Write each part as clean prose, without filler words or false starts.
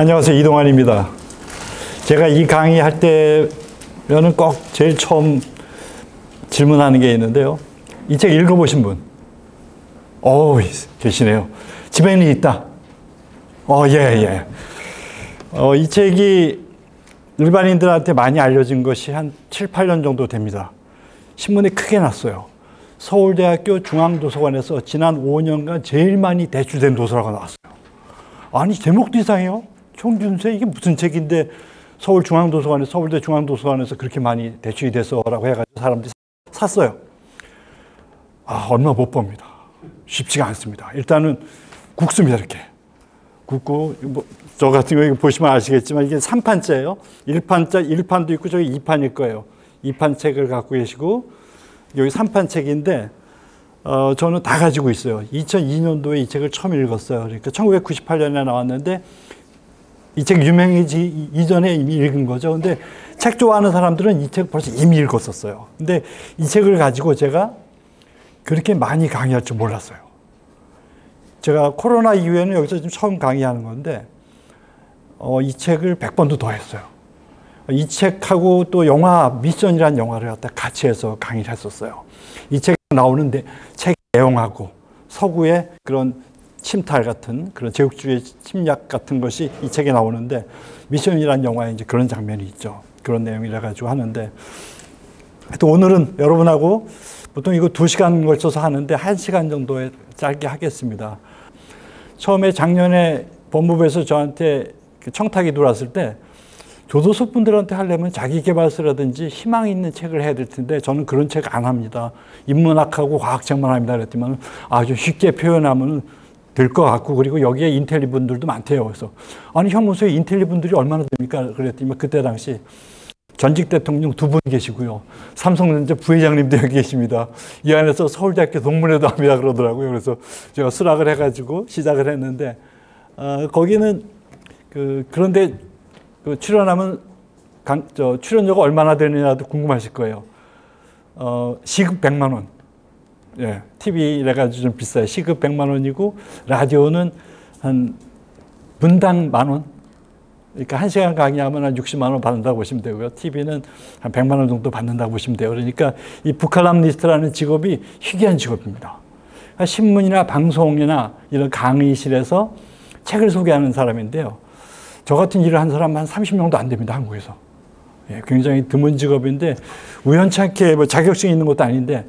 안녕하세요. 이동환입니다. 제가 이 강의할 때면은 꼭 제일 처음 질문하는 게 있는데요. 이 책 읽어보신 분? 계시네요. 집에는 있다. 예. 이 책이 일반인들한테 많이 알려진 것이 한 7, 8년 정도 됩니다. 신문에 크게 났어요. 서울대학교 중앙도서관에서 지난 5년간 제일 많이 대출된 도서라고 나왔어요. 아니, 제목도 이상해요. 총균세 이게 무슨 책인데 서울대 중앙도서관에서 그렇게 많이 대출이 돼서라고 해가지고 사람들이 샀어요. 얼마 못 봅니다. 쉽지가 않습니다. 일단은 굵습니다. 이렇게 굵고, 저 같은 경우 보시면 아시겠지만 이게 3판째예요. 1판도 있고 저기 2판일 거예요. 2판 책을 갖고 계시고 여기 3판 책인데 저는 다 가지고 있어요. 2002년도에 이 책을 처음 읽었어요. 그러니까 1998년에 나왔는데 이 책 유명해지기 이전에 이미 읽은 거죠. 근데 책 좋아하는 사람들은 이 책 벌써 이미 읽었었어요. 근데 이 책을 가지고 제가 그렇게 많이 강의할 줄 몰랐어요. 제가 코로나 이후에는 여기서 지금 처음 강의하는 건데 이 책을 100번도 더 했어요. 이 책하고 또 영화 미션이라는 영화를 갖다 같이 해서 강의를 했었어요. 이 책에 나오는 책 내용하고 서구의 그런 침탈 같은 그런 제국주의 침략 같은 것이 이 책에 나오는데 미션이라는 영화에 이제 그런 장면이 있죠. 그런 내용이라 가지고 하는데 또 오늘은 여러분하고 보통 이거 2시간 걸쳐서 하는데 1시간 정도에 짧게 하겠습니다. 처음에 작년에 법무부에서 저한테 청탁이 들어왔을 때 교도소 분들한테 하려면 자기계발서라든지 희망 있는 책을 해야 될 텐데 저는 그런 책 안 합니다. 인문학하고 과학책만 합니다. 그랬더니 아주 쉽게 표현하면 될 것 같고 그리고 여기에 인텔리 분들도 많대요. 그래서 아니 형무소에 인텔리 분들이 얼마나 됩니까? 그랬더니 그때 당시 전직 대통령 2분 계시고요. 삼성전자 부회장님도 여기 계십니다. 이 안에서 서울대학교 동문회도 합니다 그러더라고요. 그래서 제가 수락을 해가지고 시작을 했는데 거기는 그런데 출연하면 출연료가 얼마나 되느냐도 궁금하실 거예요. 시급 100만 원. 예, TV래 가지고 좀 비싸요. 시급 100만 원이고 라디오는 한 분당 10,000원. 그러니까 1시간 강의하면 한 60만 원 받는다고 보시면 되고요. TV는 한 100만 원 정도 받는다고 보시면 돼요. 그러니까 이 북칼럼니스트라는 직업이 희귀한 직업입니다. 그러니까 신문이나 방송이나 이런 강의실에서 책을 소개하는 사람인데요. 저 같은 일을 한 사람 한 30명도 안 됩니다. 한국에서. 예, 굉장히 드문 직업인데 우연찮게 자격증이 있는 것도 아닌데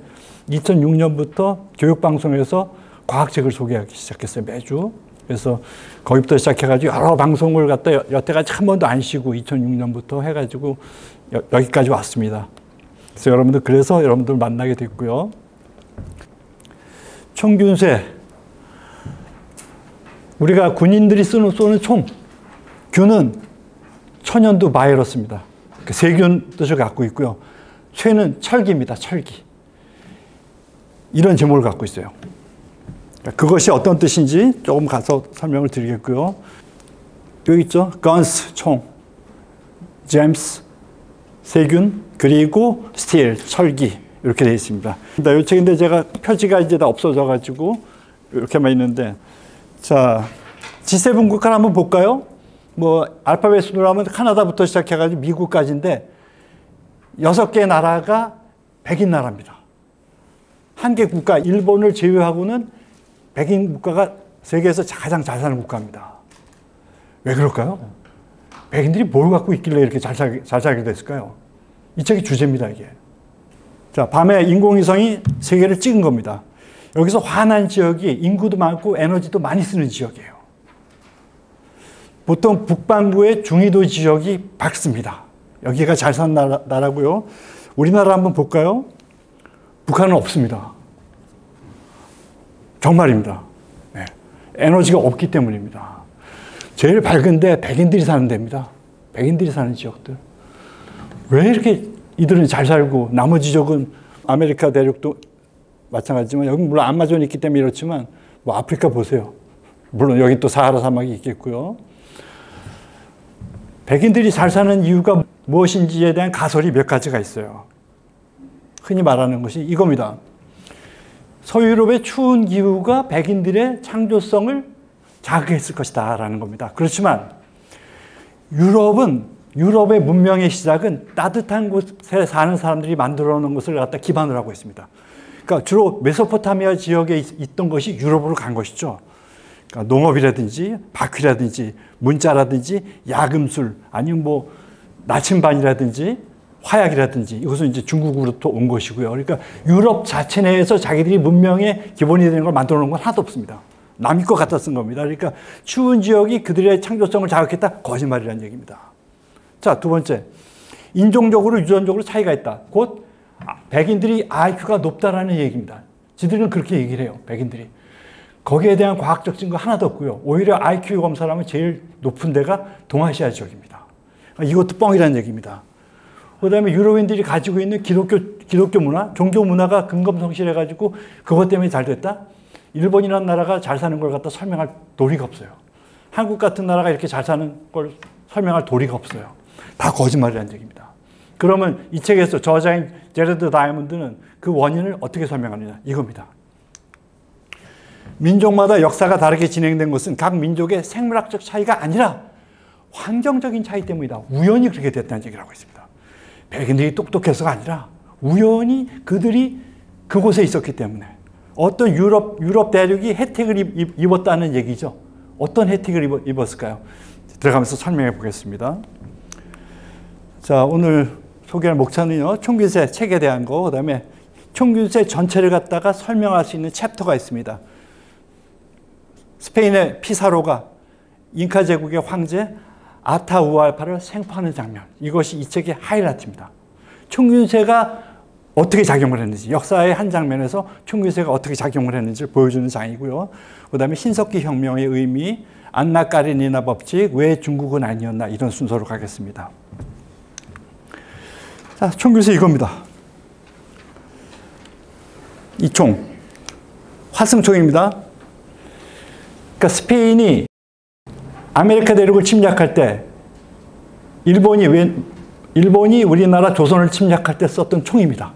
2006년부터 교육방송에서 과학책을 소개하기 시작했어요. 매주. 그래서 거기부터 시작해가지고 여러 방송을 갖다 여태까지 한 번도 안 쉬고 2006년부터 해가지고 여기까지 왔습니다. 그래서 여러분들 만나게 됐고요. 총균세. 우리가 군인들이 쏘는 총. 균은 천연두 바이러스입니다. 세균 뜻을 갖고 있고요. 쇠는 철기입니다. 철기. 이런 제목을 갖고 있어요. 그것이 어떤 뜻인지 조금 가서 설명을 드리겠고요. 여기 있죠. guns, 총, gems, 세균, 그리고 steel, 철기 이렇게 되어 있습니다. 이 책인데 제가 표지가 이제 다 없어져가지고 이렇게만 있는데 자, G7 국가를 한번 볼까요? 알파벳 순으로 하면 카나다부터 시작해가지고 미국까지인데 6개 나라가 백인 나라입니다. 한 개 국가, 일본을 제외하고는 백인 국가가 세계에서 가장 잘 사는 국가입니다. 왜 그럴까요? 백인들이 뭘 갖고 있길래 이렇게 잘 살게 됐을까요? 이 책이 주제입니다, 이게. 자, 밤에 인공위성이 세계를 찍은 겁니다. 여기서 환한 지역이 인구도 많고 에너지도 많이 쓰는 지역이에요. 보통 북반구의 중위도 지역이 밝습니다. 여기가 잘 사는 나라고요. 우리나라 한번 볼까요? 북한은 없습니다. 정말입니다. 네. 에너지가 없기 때문입니다. 제일 밝은데 백인들이 사는 데입니다. 백인들이 사는 지역들. 왜 이렇게 이들은 잘 살고 나머지 지역은 아메리카 대륙도 마찬가지지만 여기 물론 아마존이 있기 때문에 이렇지만 아프리카 보세요. 물론 여기 또 사하라 사막이 있겠고요. 백인들이 잘 사는 이유가 무엇인지에 대한 가설이 몇 가지가 있어요. 흔히 말하는 것이 이겁니다. 서유럽의 추운 기후가 백인들의 창조성을 자극했을 것이다 라는 겁니다. 그렇지만 유럽의 문명의 시작은 따뜻한 곳에 사는 사람들이 만들어 놓은 것을 갖다 기반으로 하고 있습니다. 그러니까 주로 메소포타미아 지역에 있던 것이 유럽으로 간 것이죠. 그러니까 농업이라든지 바퀴라든지 문자라든지 야금술 아니면 뭐 나침반이라든지 화약이라든지 이것은 이제 중국으로부터 온 것이고요. 그러니까 유럽 자체 내에서 자기들이 문명의 기본이 되는 걸 만들어 놓은 건 하나도 없습니다. 남의 것 갖다 쓴 겁니다. 그러니까 추운 지역이 그들의 창조성을 자극했다? 거짓말이라는 얘기입니다. 자, 두 번째. 인종적으로 유전적으로 차이가 있다. 곧 백인들이 IQ가 높다라는 얘기입니다. 지들은 그렇게 얘기를 해요. 백인들이. 거기에 대한 과학적 증거 하나도 없고요. 오히려 IQ 검사를 하면 제일 높은 데가 동아시아 지역입니다. 이것도 뻥이라는 얘기입니다. 그 다음에 유럽인들이 가지고 있는 기독교 문화, 종교 문화가 근검성실해가지고 그것 때문에 잘 됐다? 일본이라는 나라가 잘 사는 걸 갖다 설명할 도리가 없어요. 한국 같은 나라가 이렇게 잘 사는 걸 설명할 도리가 없어요. 다 거짓말이라는 얘기입니다. 그러면 이 책에서 저자인 제러드 다이아몬드는 그 원인을 어떻게 설명하느냐 이겁니다. 민족마다 역사가 다르게 진행된 것은 각 민족의 생물학적 차이가 아니라 환경적인 차이 때문이다. 우연히 그렇게 됐다는 얘기를 하고 있습니다. 백인들이 똑똑해서가 아니라 우연히 그들이 그곳에 있었기 때문에 어떤 유럽 대륙이 혜택을 입었다는 얘기죠. 어떤 혜택을 입었을까요? 들어가면서 설명해 보겠습니다. 자, 오늘 소개할 목차는요, 총균세 책에 대한 거, 그 다음에 총균세 전체를 갖다가 설명할 수 있는 챕터가 있습니다. 스페인의 피사로가 잉카 제국의 황제 아타우알파를 생포하는 장면. 이것이 이 책의 하이라이트입니다. 총균세가 어떻게 작용을 했는지, 역사의 한 장면에서 총균세가 어떻게 작용을 했는지를 보여주는 장이고요. 그 다음에 신석기 혁명의 의미, 안나 까레니나 법칙, 왜 중국은 아니었나, 이런 순서로 가겠습니다. 자, 총균세 이겁니다. 이 총, 화승총입니다. 그러니까 스페인이 아메리카 대륙을 침략할 때 일본이 우리나라 조선을 침략할 때 썼던 총입니다.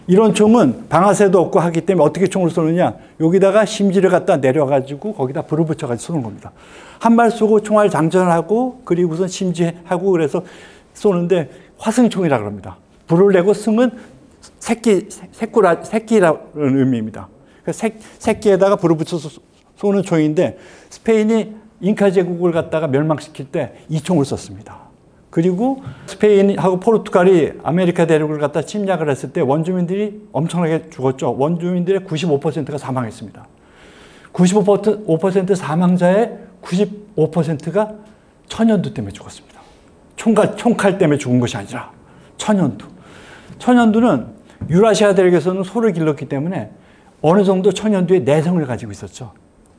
이런 총은 방아쇠도 없고 하기 때문에 어떻게 총을 쏘느냐, 여기다가 심지를 갖다 내려가지고 거기다 불을 붙여가지고 쏘는 겁니다. 한 발 쏘고 총알 장전하고 그리고 우선 심지하고 그래서 쏘는데 화승총이라고 합니다. 불을 내고 승은 새끼라는 의미입니다. 새끼에다가 불을 붙여서 쏘는 총인데 스페인이 잉카 제국을 갖다가 멸망시킬 때 이 총을 썼습니다. 그리고 스페인하고 포르투갈이 아메리카 대륙을 갖다 침략을 했을 때 원주민들이 엄청나게 죽었죠. 원주민들의 95%가 사망했습니다. 95% 사망자의 95%가 천연두 때문에 죽었습니다. 총칼 때문에 죽은 것이 아니라 천연두. 천연두는 유라시아 대륙에서는 소를 길렀기 때문에 어느 정도 천연두의 내성을 가지고 있었죠.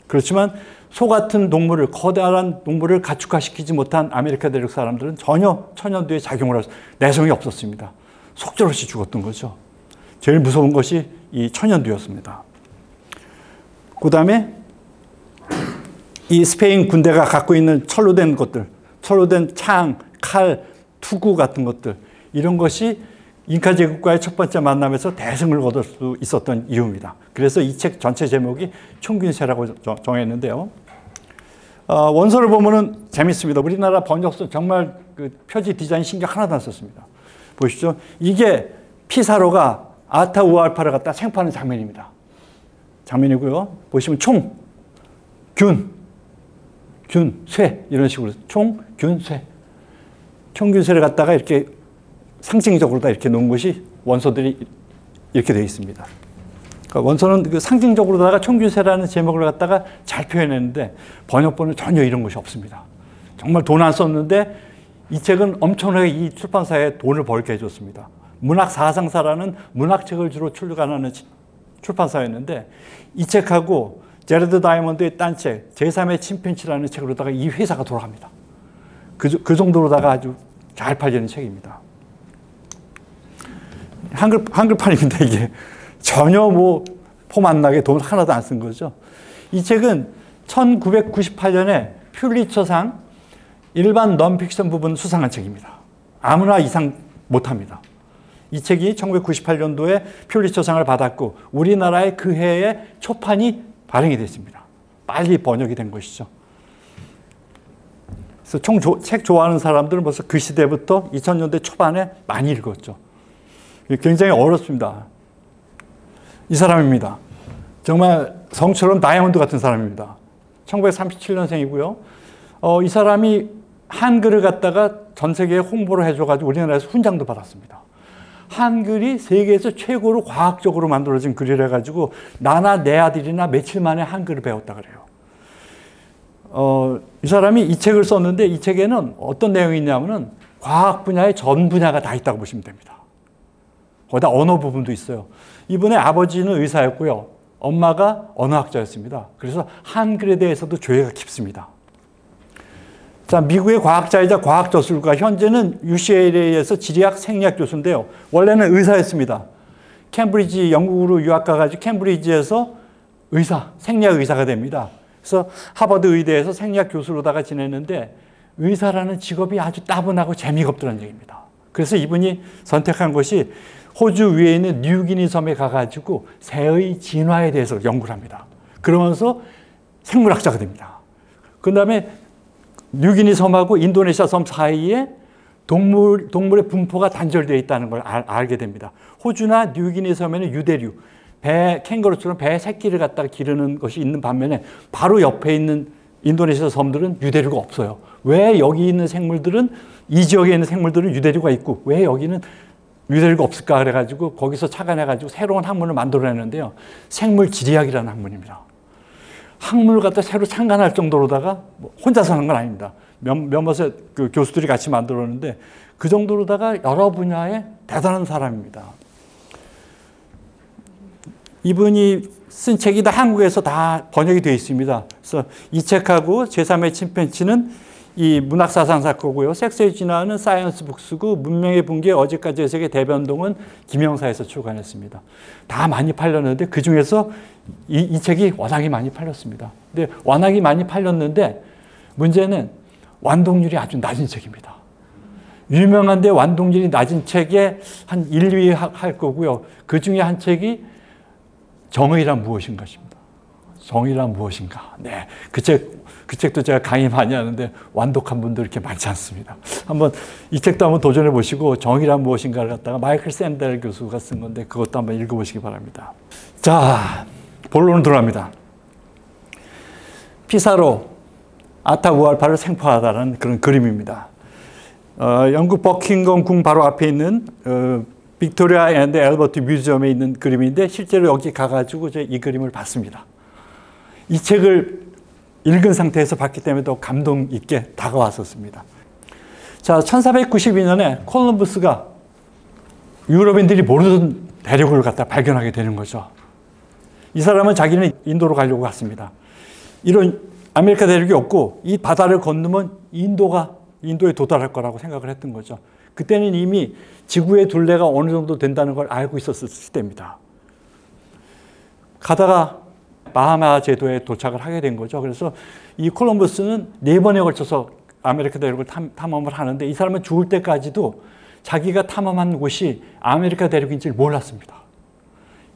그렇지만 소 같은 동물을, 커다란 동물을 가축화시키지 못한 아메리카 대륙 사람들은 전혀 천연두에 작용을 할 내성이 없었습니다. 속절없이 죽었던 거죠. 제일 무서운 것이 이 천연두였습니다. 그 다음에 이 스페인 군대가 갖고 있는 철로 된 것들, 철로 된 창, 칼, 투구 같은 것들, 이런 것이 잉카 제국과의 첫 번째 만남에서 대승을 거둘 수 있었던 이유입니다. 그래서 이 책 전체 제목이 총균세라고 정했는데요. 원서를 보면은 재밌습니다. 우리나라 번역서 정말 그 표지 디자인 신경 하나도 안 썼습니다. 보시죠. 이게 피사로가 아타우알파를 갖다 생포하는 장면입니다. 장면이고요. 보시면 총, 균, 쇠 이런 식으로 총, 균, 쇠. 총균세를 갖다가 이렇게 상징적으로 다 이렇게 놓은 것이 원서들이 이렇게 되어 있습니다. 그러니까 원서는 그 상징적으로다가 총균세라는 제목을 갖다가 잘 표현했는데 번역본은 전혀 이런 것이 없습니다. 정말 돈 안 썼는데 이 책은 엄청나게 이 출판사에 돈을 벌게 해줬습니다. 문학 사상사라는 문학책을 주로 출간하는 출판사였는데 이 책하고 제러드 다이아몬드의 딴 책, 제3의 침팬치라는 책으로다가 이 회사가 돌아갑니다. 그 정도로다가 아주 잘 팔리는 책입니다. 한글판입니다, 이게. 전혀 뭐 폼 안 나게 돈 하나도 안 쓴 거죠. 이 책은 1998년에 퓰리처상 일반 넌픽션 부분 수상한 책입니다. 아무나 이상 못합니다. 이 책이 1998년도에 퓰리처상을 받았고 우리나라에 그 해에 초판이 발행이 됐습니다. 빨리 번역이 된 것이죠. 그래서 책 좋아하는 사람들은 벌써 그 시대부터 2000년대 초반에 많이 읽었죠. 굉장히 어렵습니다. 이 사람입니다. 정말 성처럼 다이아몬드 같은 사람입니다. 1937년생이고요. 이 사람이 한글을 갖다가 전 세계에 홍보를 해줘가지고 우리나라에서 훈장도 받았습니다. 한글이 세계에서 최고로 과학적으로 만들어진 글이라 가지고 나나 내 아들이나 며칠 만에 한글을 배웠다 그래요. 이 사람이 이 책을 썼는데 이 책에는 어떤 내용이 있냐면은 과학 분야의 전 분야가 다 있다고 보시면 됩니다. 거기다 언어 부분도 있어요. 이분의 아버지는 의사였고요. 엄마가 언어학자였습니다. 그래서 한글에 대해서도 조예가 깊습니다. 자, 미국의 과학자이자 과학저술가, 현재는 UCLA에서 지리학 생리학 교수인데요. 원래는 의사였습니다. 캠브리지, 영국으로 유학 가가지고 캠브리지에서 생리학 의사가 됩니다. 그래서 하버드 의대에서 생리학 교수로다가 지냈는데 의사라는 직업이 아주 따분하고 재미가 없더라는 얘기입니다. 그래서 이분이 선택한 것이 호주 위에 있는 뉴기니 섬에 가가지고 새의 진화에 대해서 연구를 합니다. 그러면서 생물학자가 됩니다. 그 다음에 뉴기니 섬하고 인도네시아 섬 사이에 동물의 분포가 단절되어 있다는 걸 알게 됩니다. 호주나 뉴기니 섬에는 유대류, 캥거루처럼 배 새끼를 갖다가 기르는 것이 있는 반면에 바로 옆에 있는 인도네시아 섬들은 유대류가 없어요. 왜 여기 있는 생물들은, 이 지역에 있는 생물들은 유대류가 있고 왜 여기는 유대류가 없을까 그래가지고 거기서 착안해가지고 새로운 학문을 만들어내는데요. 생물지리학이라는 학문입니다. 학문을 갖다 새로 창간할 정도로다가 혼자서 하는 건 아닙니다. 몇몇의 그 교수들이 같이 만들었는데 그 정도로다가 여러 분야의 대단한 사람입니다. 이분이 쓴 책이 다 한국에서 다 번역이 되어 있습니다. 그래서 이 책하고 제3의 침팬지는 이 문학사상 사고고요. 섹스의 진화는 사이언스 북스고 문명의 붕괴 어제까지의 세계 대변동은 김영사에서 출간했습니다. 다 많이 팔렸는데 그중에서 이 책이 워낙에 많이 팔렸습니다. 근데 워낙에 많이 팔렸는데 문제는 완독률이 아주 낮은 책입니다. 유명한데 완독률이 낮은 책에 한 1, 2위 할 거고요. 그 중에 한 책이 정의란 무엇인가입니다. 정의란 무엇인가. 네, 그 책도 제가 강의 많이 하는데 완독한 분들 이렇게 많지 않습니다. 한번 이 책도 한번 도전해 보시고 정의란 무엇인가를 갖다가 마이클 샌델 교수가 쓴 건데 그것도 한번 읽어보시기 바랍니다. 자, 본론으로 들어갑니다. 피사로 아타우알파를 생포하다는 그런 그림입니다. 영국 버킹엄 궁 바로 앞에 있는 빅토리아 앤드 앨버트 뮤지엄에 있는 그림인데 실제로 여기 가가지고 이 그림을 봤습니다. 이 책을 읽은 상태에서 봤기 때문에 더 감동 있게 다가왔었습니다. 자, 1492년에 콜럼버스가 유럽인들이 모르던 대륙을 갖다 발견하게 되는 거죠. 이 사람은 자기는 인도로 가려고 갔습니다. 이런 아메리카 대륙이 없고 이 바다를 건너면 인도에 도달할 거라고 생각을 했던 거죠. 그때는 이미 지구의 둘레가 어느 정도 된다는 걸 알고 있었을 때입니다. 가다가 바하마 제도에 도착을 하게 된 거죠. 그래서 이 콜럼버스는 4번에 걸쳐서 아메리카 대륙을 탐험을 하는데 이 사람은 죽을 때까지도 자기가 탐험한 곳이 아메리카 대륙인지를 몰랐습니다.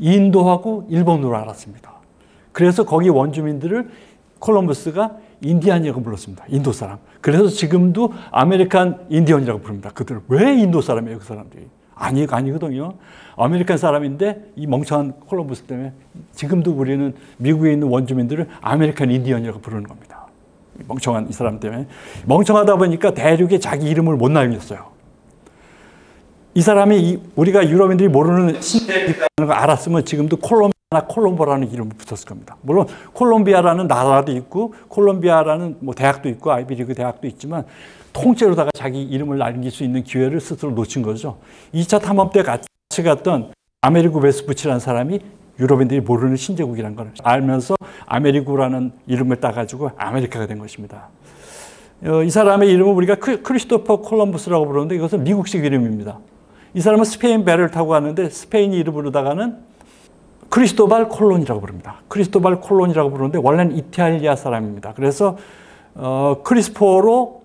인도하고 일본으로 알았습니다. 그래서 거기 원주민들을 콜럼버스가 인디안이라고 불렀습니다. 인도 사람. 그래서 지금도 아메리칸 인디언이라고 부릅니다. 그들은 왜 인도 사람이에요, 그 사람들이? 아니거든요. 아메리칸 사람인데 이 멍청한 콜럼버스 때문에 지금도 우리는 미국에 있는 원주민들을 아메리칸 인디언이라고 부르는 겁니다. 멍청한 이 사람 때문에. 멍청하다 보니까 대륙에 자기 이름을 못 남겼어요. 이 사람이 우리가 유럽인들이 모르는 신대라는 걸 알았으면 지금도 콜롬보라는 이름을 붙였을 겁니다. 물론 콜롬비아라는 나라도 있고 콜롬비아라는 뭐 대학도 있고 아이비리그 대학도 있지만 통째로다가 자기 이름을 남길 수 있는 기회를 스스로 놓친 거죠. 2차 탐험 때 같이 갔던 아메리고 베스푸치라는 사람이 유럽인들이 모르는 신제국이라는 걸 알면서 아메리고라는 이름을 따가지고 아메리카가 된 것입니다. 이 사람의 이름은 우리가 크리스토퍼 콜럼버스라고 부르는데 이것은 미국식 이름입니다. 이 사람은 스페인 배를 타고 갔는데 스페인 이름으로다가는 크리스토발 콜론이라고 부릅니다. 크리스토발 콜론이라고 부르는데 원래는 이탈리아 사람입니다. 그래서 크리스포로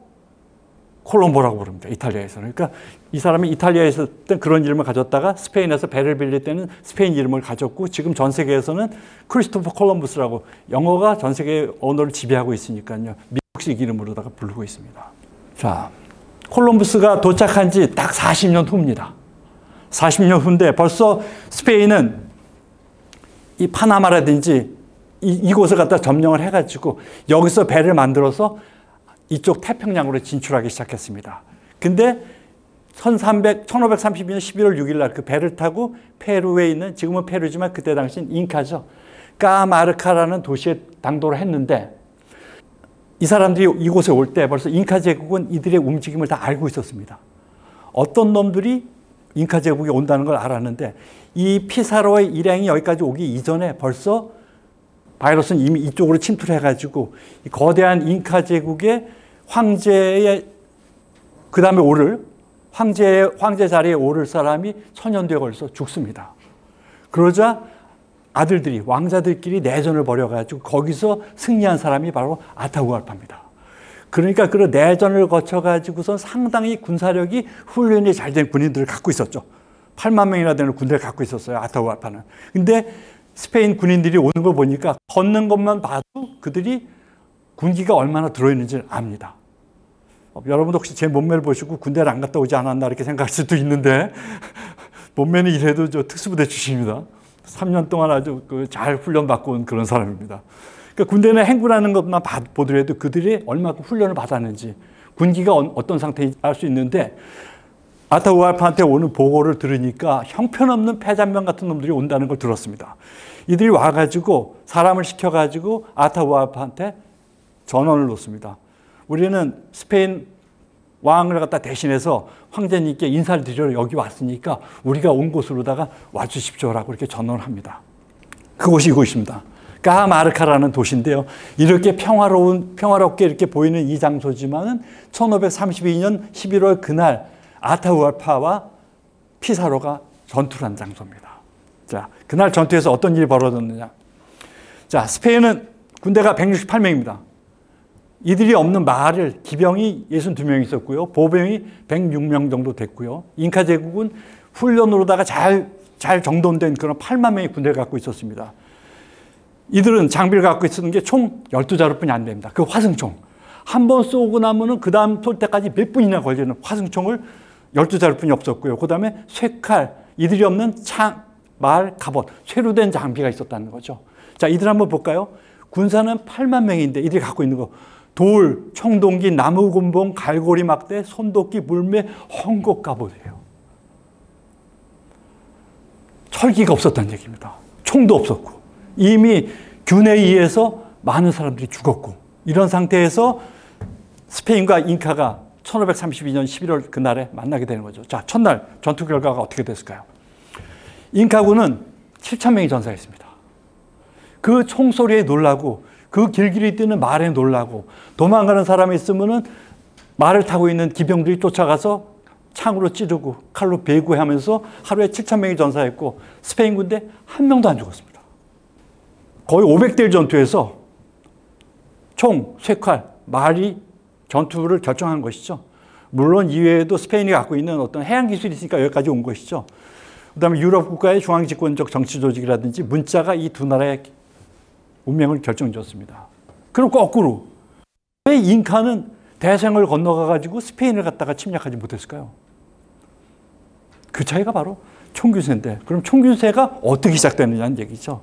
콜롬보라고 부릅니다. 이탈리아에서는. 그러니까 이 사람이 이탈리아에서 그런 이름을 가졌다가 스페인에서 배를 빌릴 때는 스페인 이름을 가졌고 지금 전 세계에서는 크리스토퍼 콜럼버스라고 영어가 전 세계 언어를 지배하고 있으니까요. 미국식 이름으로다가 부르고 있습니다. 자, 콜럼부스가 도착한 지 딱 40년 후입니다. 40년 후인데 벌써 스페인은 이 파나마라든지 이곳을 갖다 점령을 해가지고 여기서 배를 만들어서 이쪽 태평양으로 진출하기 시작했습니다. 근데 1532년 11월 6일 날 그 배를 타고 페루에 있는, 지금은 페루지만 그때 당시엔 잉카죠, 까마르카라는 도시에 당도를 했는데, 이 사람들이 이곳에 올 때 벌써 잉카 제국은 이들의 움직임을 다 알고 있었습니다. 어떤 놈들이 잉카 제국에 온다는 걸 알았는데, 이 피사로의 일행이 여기까지 오기 이전에 벌써 바이러스는 이미 이쪽으로 침투를 해가지고 이 거대한 잉카 제국의 황제의 그 다음에 오를 황제 자리에 오를 사람이 천년뒤에 걸려서 죽습니다. 그러자 아들들이, 왕자들끼리 내전을 벌여가지고 거기서 승리한 사람이 바로 아타후알파입니다. 그러니까 그런 내전을 거쳐가지고서 상당히 군사력이 훈련이 잘 된 군인들을 갖고 있었죠. 8만 명이나 되는 군대를 갖고 있었어요, 아타후알파는. 근데 스페인 군인들이 오는 걸 보니까 걷는 것만 봐도 그들이 군기가 얼마나 들어있는지를 압니다. 여러분도 혹시 제 몸매를 보시고 군대를 안 갔다 오지 않았나 이렇게 생각할 수도 있는데, 몸매는 이래도 저 특수부대 출신입니다. 3년 동안 아주 잘 훈련받고 온 그런 사람입니다. 그러니까 군대는 행군하는 것만 보더라도 그들이 얼마큼 훈련을 받았는지, 군기가 어떤 상태인지 알 수 있는데, 아타후알파한테 오는 보고를 들으니까 형편없는 패잔명 같은 놈들이 온다는 걸 들었습니다. 이들이 와가지고 사람을 시켜가지고 아타후알파한테 전언을 놓습니다. 우리는 스페인 왕을 갖다 대신해서 황제님께 인사를 드리러 여기 왔으니까 우리가 온 곳으로다가 와주십시오라고 이렇게 전언을 합니다. 그곳이 이곳입니다. 까마르카라는 도시인데요. 이렇게 평화롭게 이렇게 보이는 이 장소지만은 1532년 11월 그날 아타후알파와 피사로가 전투를 한 장소입니다. 자, 그날 전투에서 어떤 일이 벌어졌느냐. 자, 스페인은 군대가 168명입니다. 이들이 없는 마을, 기병이 62명 있었고요. 보병이 106명 정도 됐고요. 잉카 제국은 훈련으로다가 잘 정돈된 그런 8만 명의 군대를 갖고 있었습니다. 이들은 장비를 갖고 있었던 게 총 12자루뿐이 안 됩니다. 그 화승총. 한 번 쏘고 나면은 그 다음 쏠 때까지 몇 분이나 걸리는 화승총을 12자루뿐이 없었고요. 그 다음에 쇠칼, 이들이 없는 창, 말, 갑옷, 쇠로 된 장비가 있었다는 거죠. 자, 이들 한번 볼까요? 군사는 8만 명인데 이들이 갖고 있는 거, 돌, 청동기, 나무곤봉, 갈고리 막대, 손도끼, 물매, 헝겊 갑옷이에요. 철기가 없었다는 얘기입니다. 총도 없었고 이미 균에 의해서 많은 사람들이 죽었고, 이런 상태에서 스페인과 잉카가 1532년 11월 그날에 만나게 되는 거죠. 자, 첫날 전투 결과가 어떻게 됐을까요? 잉카군은 7,000명이 전사했습니다. 그 총소리에 놀라고, 그 길길이 뛰는 말에 놀라고, 도망가는 사람이 있으면은 말을 타고 있는 기병들이 쫓아가서 창으로 찌르고 칼로 베고 하면서 하루에 7,000명이 전사했고, 스페인 군대 한 명도 안 죽었습니다. 거의 500대 전투에서 총, 쇠칼, 말이 전투를 결정한 것이죠. 물론 이외에도 스페인이 갖고 있는 어떤 해양 기술이 있으니까 여기까지 온 것이죠. 그다음에 유럽 국가의 중앙집권적 정치 조직이라든지 문자가 이 두 나라의 운명을 결정지었습니다. 그럼 거꾸로 왜 잉카는 대서양을 건너가가지고 스페인을 갖다가 침략하지 못했을까요? 그 차이가 바로 총균세인데, 그럼 총균세가 어떻게 시작되느냐는 얘기죠.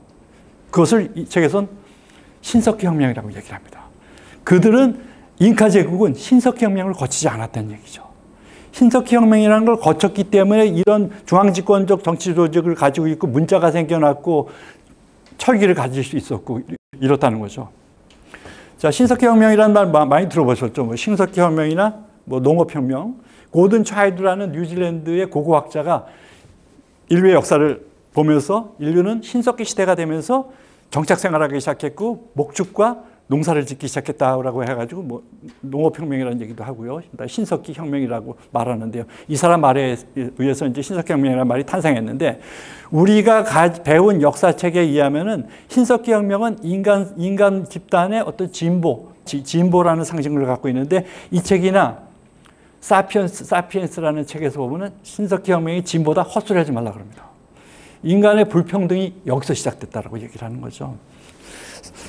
그것을 이 책에서는 신석기 혁명이라고 얘기를 합니다. 그들은, 잉카 제국은 신석기 혁명을 거치지 않았다는 얘기죠. 신석기 혁명이라는 걸 거쳤기 때문에 이런 중앙집권적 정치 조직을 가지고 있고 문자가 생겨났고 철기를 가질 수 있었고 이렇다는 거죠. 자, 신석기 혁명이라는 말 많이 들어보셨죠? 뭐 신석기 혁명이나 뭐 농업혁명. 고든 차일드라는 뉴질랜드의 고고학자가 인류의 역사를 보면서 인류는 신석기 시대가 되면서 정착 생활하기 시작했고 목축과 농사를 짓기 시작했다고 해가지고 뭐 농업혁명이라는 얘기도 하고요. 신석기 혁명이라고 말하는데요. 이 사람 말에 의해서 이제 신석기 혁명이라는 말이 탄생했는데, 우리가 배운 역사책에 의하면은 신석기 혁명은 인간 집단의 어떤 진보라는 상징을 갖고 있는데, 이 책이나 사피엔스라는 책에서 보면은 신석기 혁명이 진보다 헛소리하지 말라 그럽니다. 인간의 불평등이 여기서 시작됐다라고 얘기를 하는 거죠.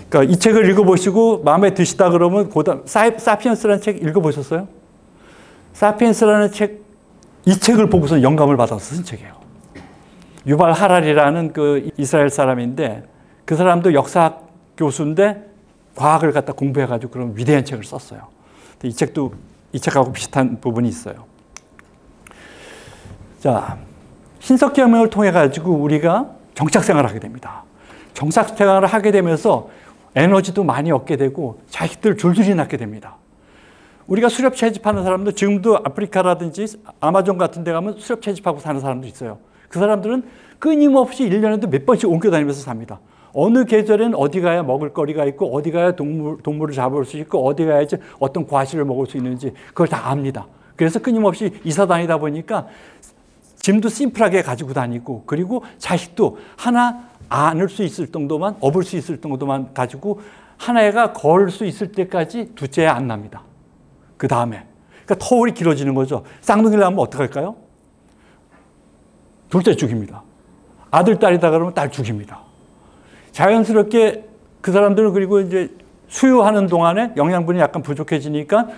그러니까 이 책을 읽어보시고 마음에 드시다 그러면 사피엔스라는 책 읽어보셨어요? 사피엔스라는 이 책을 보고서 영감을 받아서 쓴 책이에요. 유발 하랄이라는 그 이스라엘 사람인데 그 사람도 역사학 교수인데 과학을 갖다 공부해가지고 그런 위대한 책을 썼어요. 이 책도 이 책하고 비슷한 부분이 있어요. 자, 신석기혁명을 통해 가지고 우리가 정착생활을 하게 됩니다. 정착생활을 하게 되면서 에너지도 많이 얻게 되고 자식들 줄줄이 낳게 됩니다. 우리가 수렵 채집하는 사람들 지금도 아프리카라든지 아마존 같은 데 가면 수렵 채집하고 사는 사람도 있어요. 그 사람들은 끊임없이 1년에도 몇 번씩 옮겨 다니면서 삽니다. 어느 계절엔 어디 가야 먹을 거리가 있고 어디 가야 동물을 잡을 수 있고 어디 가야지 어떤 과실을 먹을 수 있는지 그걸 다 압니다. 그래서 끊임없이 이사 다니다 보니까 짐도 심플하게 가지고 다니고 그리고 자식도 하나 안을 수 있을 정도만 업을 수 있을 정도만 가지고 하나가 걸 수 있을 때까지 둘째에 안 납니다. 그 다음에 그러니까 터울이 길어지는 거죠. 쌍둥이를 하면 어떡할까요? 둘째 죽입니다. 아들, 딸이다 그러면 딸 죽입니다. 자연스럽게 그 사람들은 그리고 이제 수유하는 동안에 영양분이 약간 부족해지니까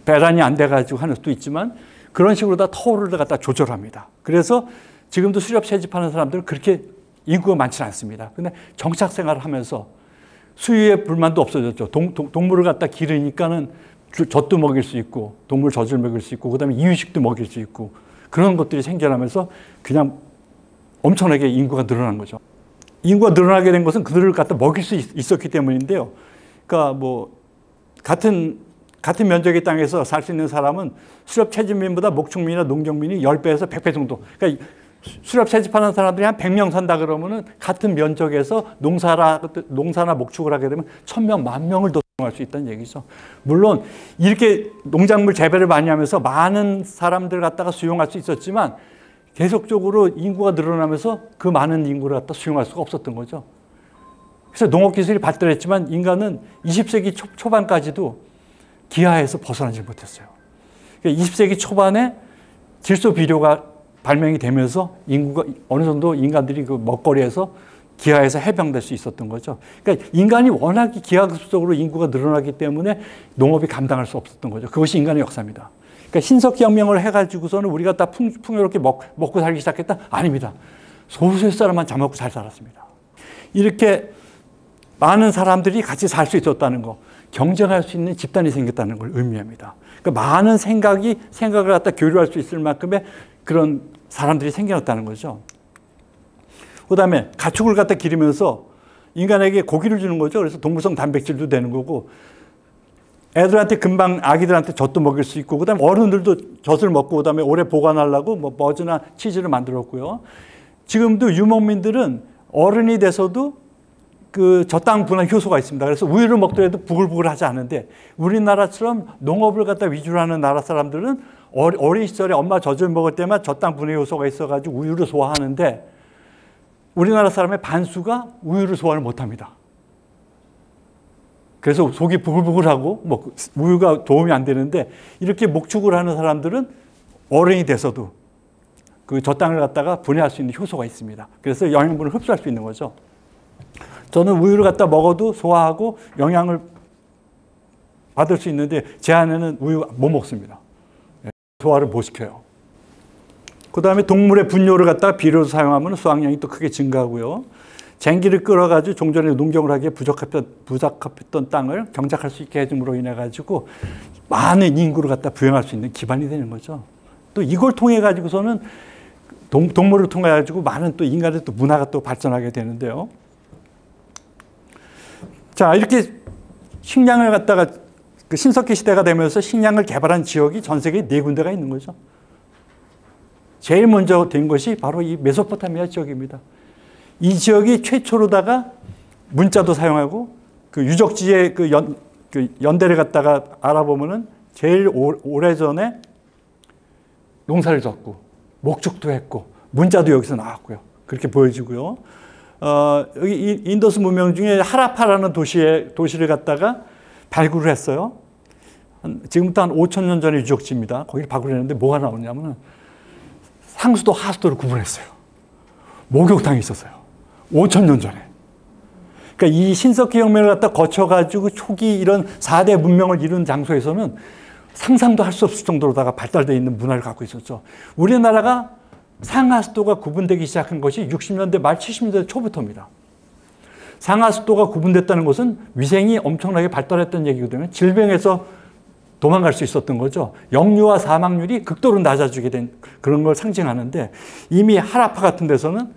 배란이 안 돼가지고 하는 수도 있지만 그런 식으로 다 터울을 갖다 조절합니다. 그래서 지금도 수렵 채집하는 사람들은 그렇게 인구가 많지는 않습니다. 근데 정착 생활을 하면서 수유에 불만도 없어졌죠. 동물을 갖다 기르니까는 젖도 먹일 수 있고 동물 젖을 먹일 수 있고 그다음에 이유식도 먹일 수 있고 그런 것들이 생겨나면서 그냥 엄청나게 인구가 늘어난 거죠. 인구가 늘어나게 된 것은 그들을 갖다 먹일 수 있었기 때문인데요. 그러니까 뭐 같은 면적의 땅에서 살 수 있는 사람은 수렵 채집민보다 목축민이나 농경민이 10배에서 100배 정도. 그러니까 수렵 채집하는 사람들이 한 100명 산다 그러면은 같은 면적에서 농사나 목축을 하게 되면 1000명, 10,000명을 더 수용할 수 있다는 얘기죠. 물론 이렇게 농작물 재배를 많이 하면서 많은 사람들 갖다가 수용할 수 있었지만 계속적으로 인구가 늘어나면서 그 많은 인구를 갖다 수용할 수가 없었던 거죠. 그래서 농업기술이 발달했지만 인간은 20세기 초반까지도 기아에서 벗어나지 못했어요. 20세기 초반에 질소 비료가 발명이 되면서 인구가 어느 정도 인간들이 그 먹거리에서 기아에서 해방될 수 있었던 거죠. 그러니까 인간이 워낙 기하급수적으로 인구가 늘어나기 때문에 농업이 감당할 수 없었던 거죠. 그것이 인간의 역사입니다. 그러니까 신석기혁명을 해가지고서는 우리가 다 풍요롭게 먹고 살기 시작했다? 아닙니다. 소수의 사람만 잘 먹고 잘 살았습니다. 이렇게 많은 사람들이 같이 살 수 있었다는 거, 경쟁할 수 있는 집단이 생겼다는 걸 의미합니다. 그러니까 많은 생각을 갖다 교류할 수 있을 만큼의 그런 사람들이 생겨났다는 거죠. 그 다음에 가축을 갖다 기르면서 인간에게 고기를 주는 거죠. 그래서 동물성 단백질도 되는 거고 애들한테 금방 아기들한테 젖도 먹일 수 있고 그다음에 어른들도 젖을 먹고 그다음에 오래 보관하려고 뭐 버즈나 치즈를 만들었고요. 지금도 유목민들은 어른이 돼서도 그 저당 분할 효소가 있습니다. 그래서 우유를 먹더라도 부글부글하지 않은데 우리나라처럼 농업을 갖다 위주로 하는 나라 사람들은 어린 시절에 엄마 젖을 먹을 때만 저당 분해 효소가 있어가지고 우유를 소화하는데 우리나라 사람의 반수가 우유를 소화를 못합니다. 그래서 속이 부글부글하고 뭐 우유가 도움이 안 되는데 이렇게 목축을 하는 사람들은 어른이 돼서도 그 저당을 갖다가 분해할 수 있는 효소가 있습니다. 그래서 영양분을 흡수할 수 있는 거죠. 저는 우유를 갖다 먹어도 소화하고 영양을 받을 수 있는데 제 아내는 우유 못 먹습니다. 소화를 못 시켜요. 그 다음에 동물의 분뇨를 갖다가 비료로 사용하면 수확량이 또 크게 증가하고요. 쟁기를 끌어가지고 종전에 농경을 하기에 부적합했던 땅을 경작할 수 있게 해줌으로 인해 가지고 많은 인구를 갖다 부양할 수 있는 기반이 되는 거죠. 또 이걸 통해 가지고서는 동물을 통해 가지고 많은 또 인간의 또 문화가 또 발전하게 되는데요. 자, 이렇게 식량을 갖다가 그 신석기 시대가 되면서 식량을 개발한 지역이 전 세계에 4군데가 있는 거죠. 제일 먼저 된 것이 바로 이 메소포타미아 지역입니다. 이 지역이 최초로다가 문자도 사용하고 그 유적지의 그 연대를 갖다가 알아보면은 제일 오래전에 농사를 졌고 목축도 했고 문자도 여기서 나왔고요. 그렇게 보여지고요. 여기 인더스 문명 중에 하라파라는 도시를 갖다가 발굴을 했어요. 지금부터 한 5,000년 전의 유적지입니다. 거기를 발굴했는데 뭐가 나오냐면은 상수도 하수도를 구분했어요. 목욕탕이 있었어요. 5,000년 전에. 그러니까 이 신석기 혁명을 갖다 거쳐가지고 초기 이런 4대 문명을 이룬 장소에서는 상상도 할 수 없을 정도로다가 발달되어 있는 문화를 갖고 있었죠. 우리나라가 상하수도가 구분되기 시작한 것이 60년대 말 70년대 초부터입니다. 상하수도가 구분됐다는 것은 위생이 엄청나게 발달했다는 얘기거든요. 질병에서 도망갈 수 있었던 거죠. 역류와 사망률이 극도로 낮아지게 된 그런 걸 상징하는데 이미 하라파 같은 데서는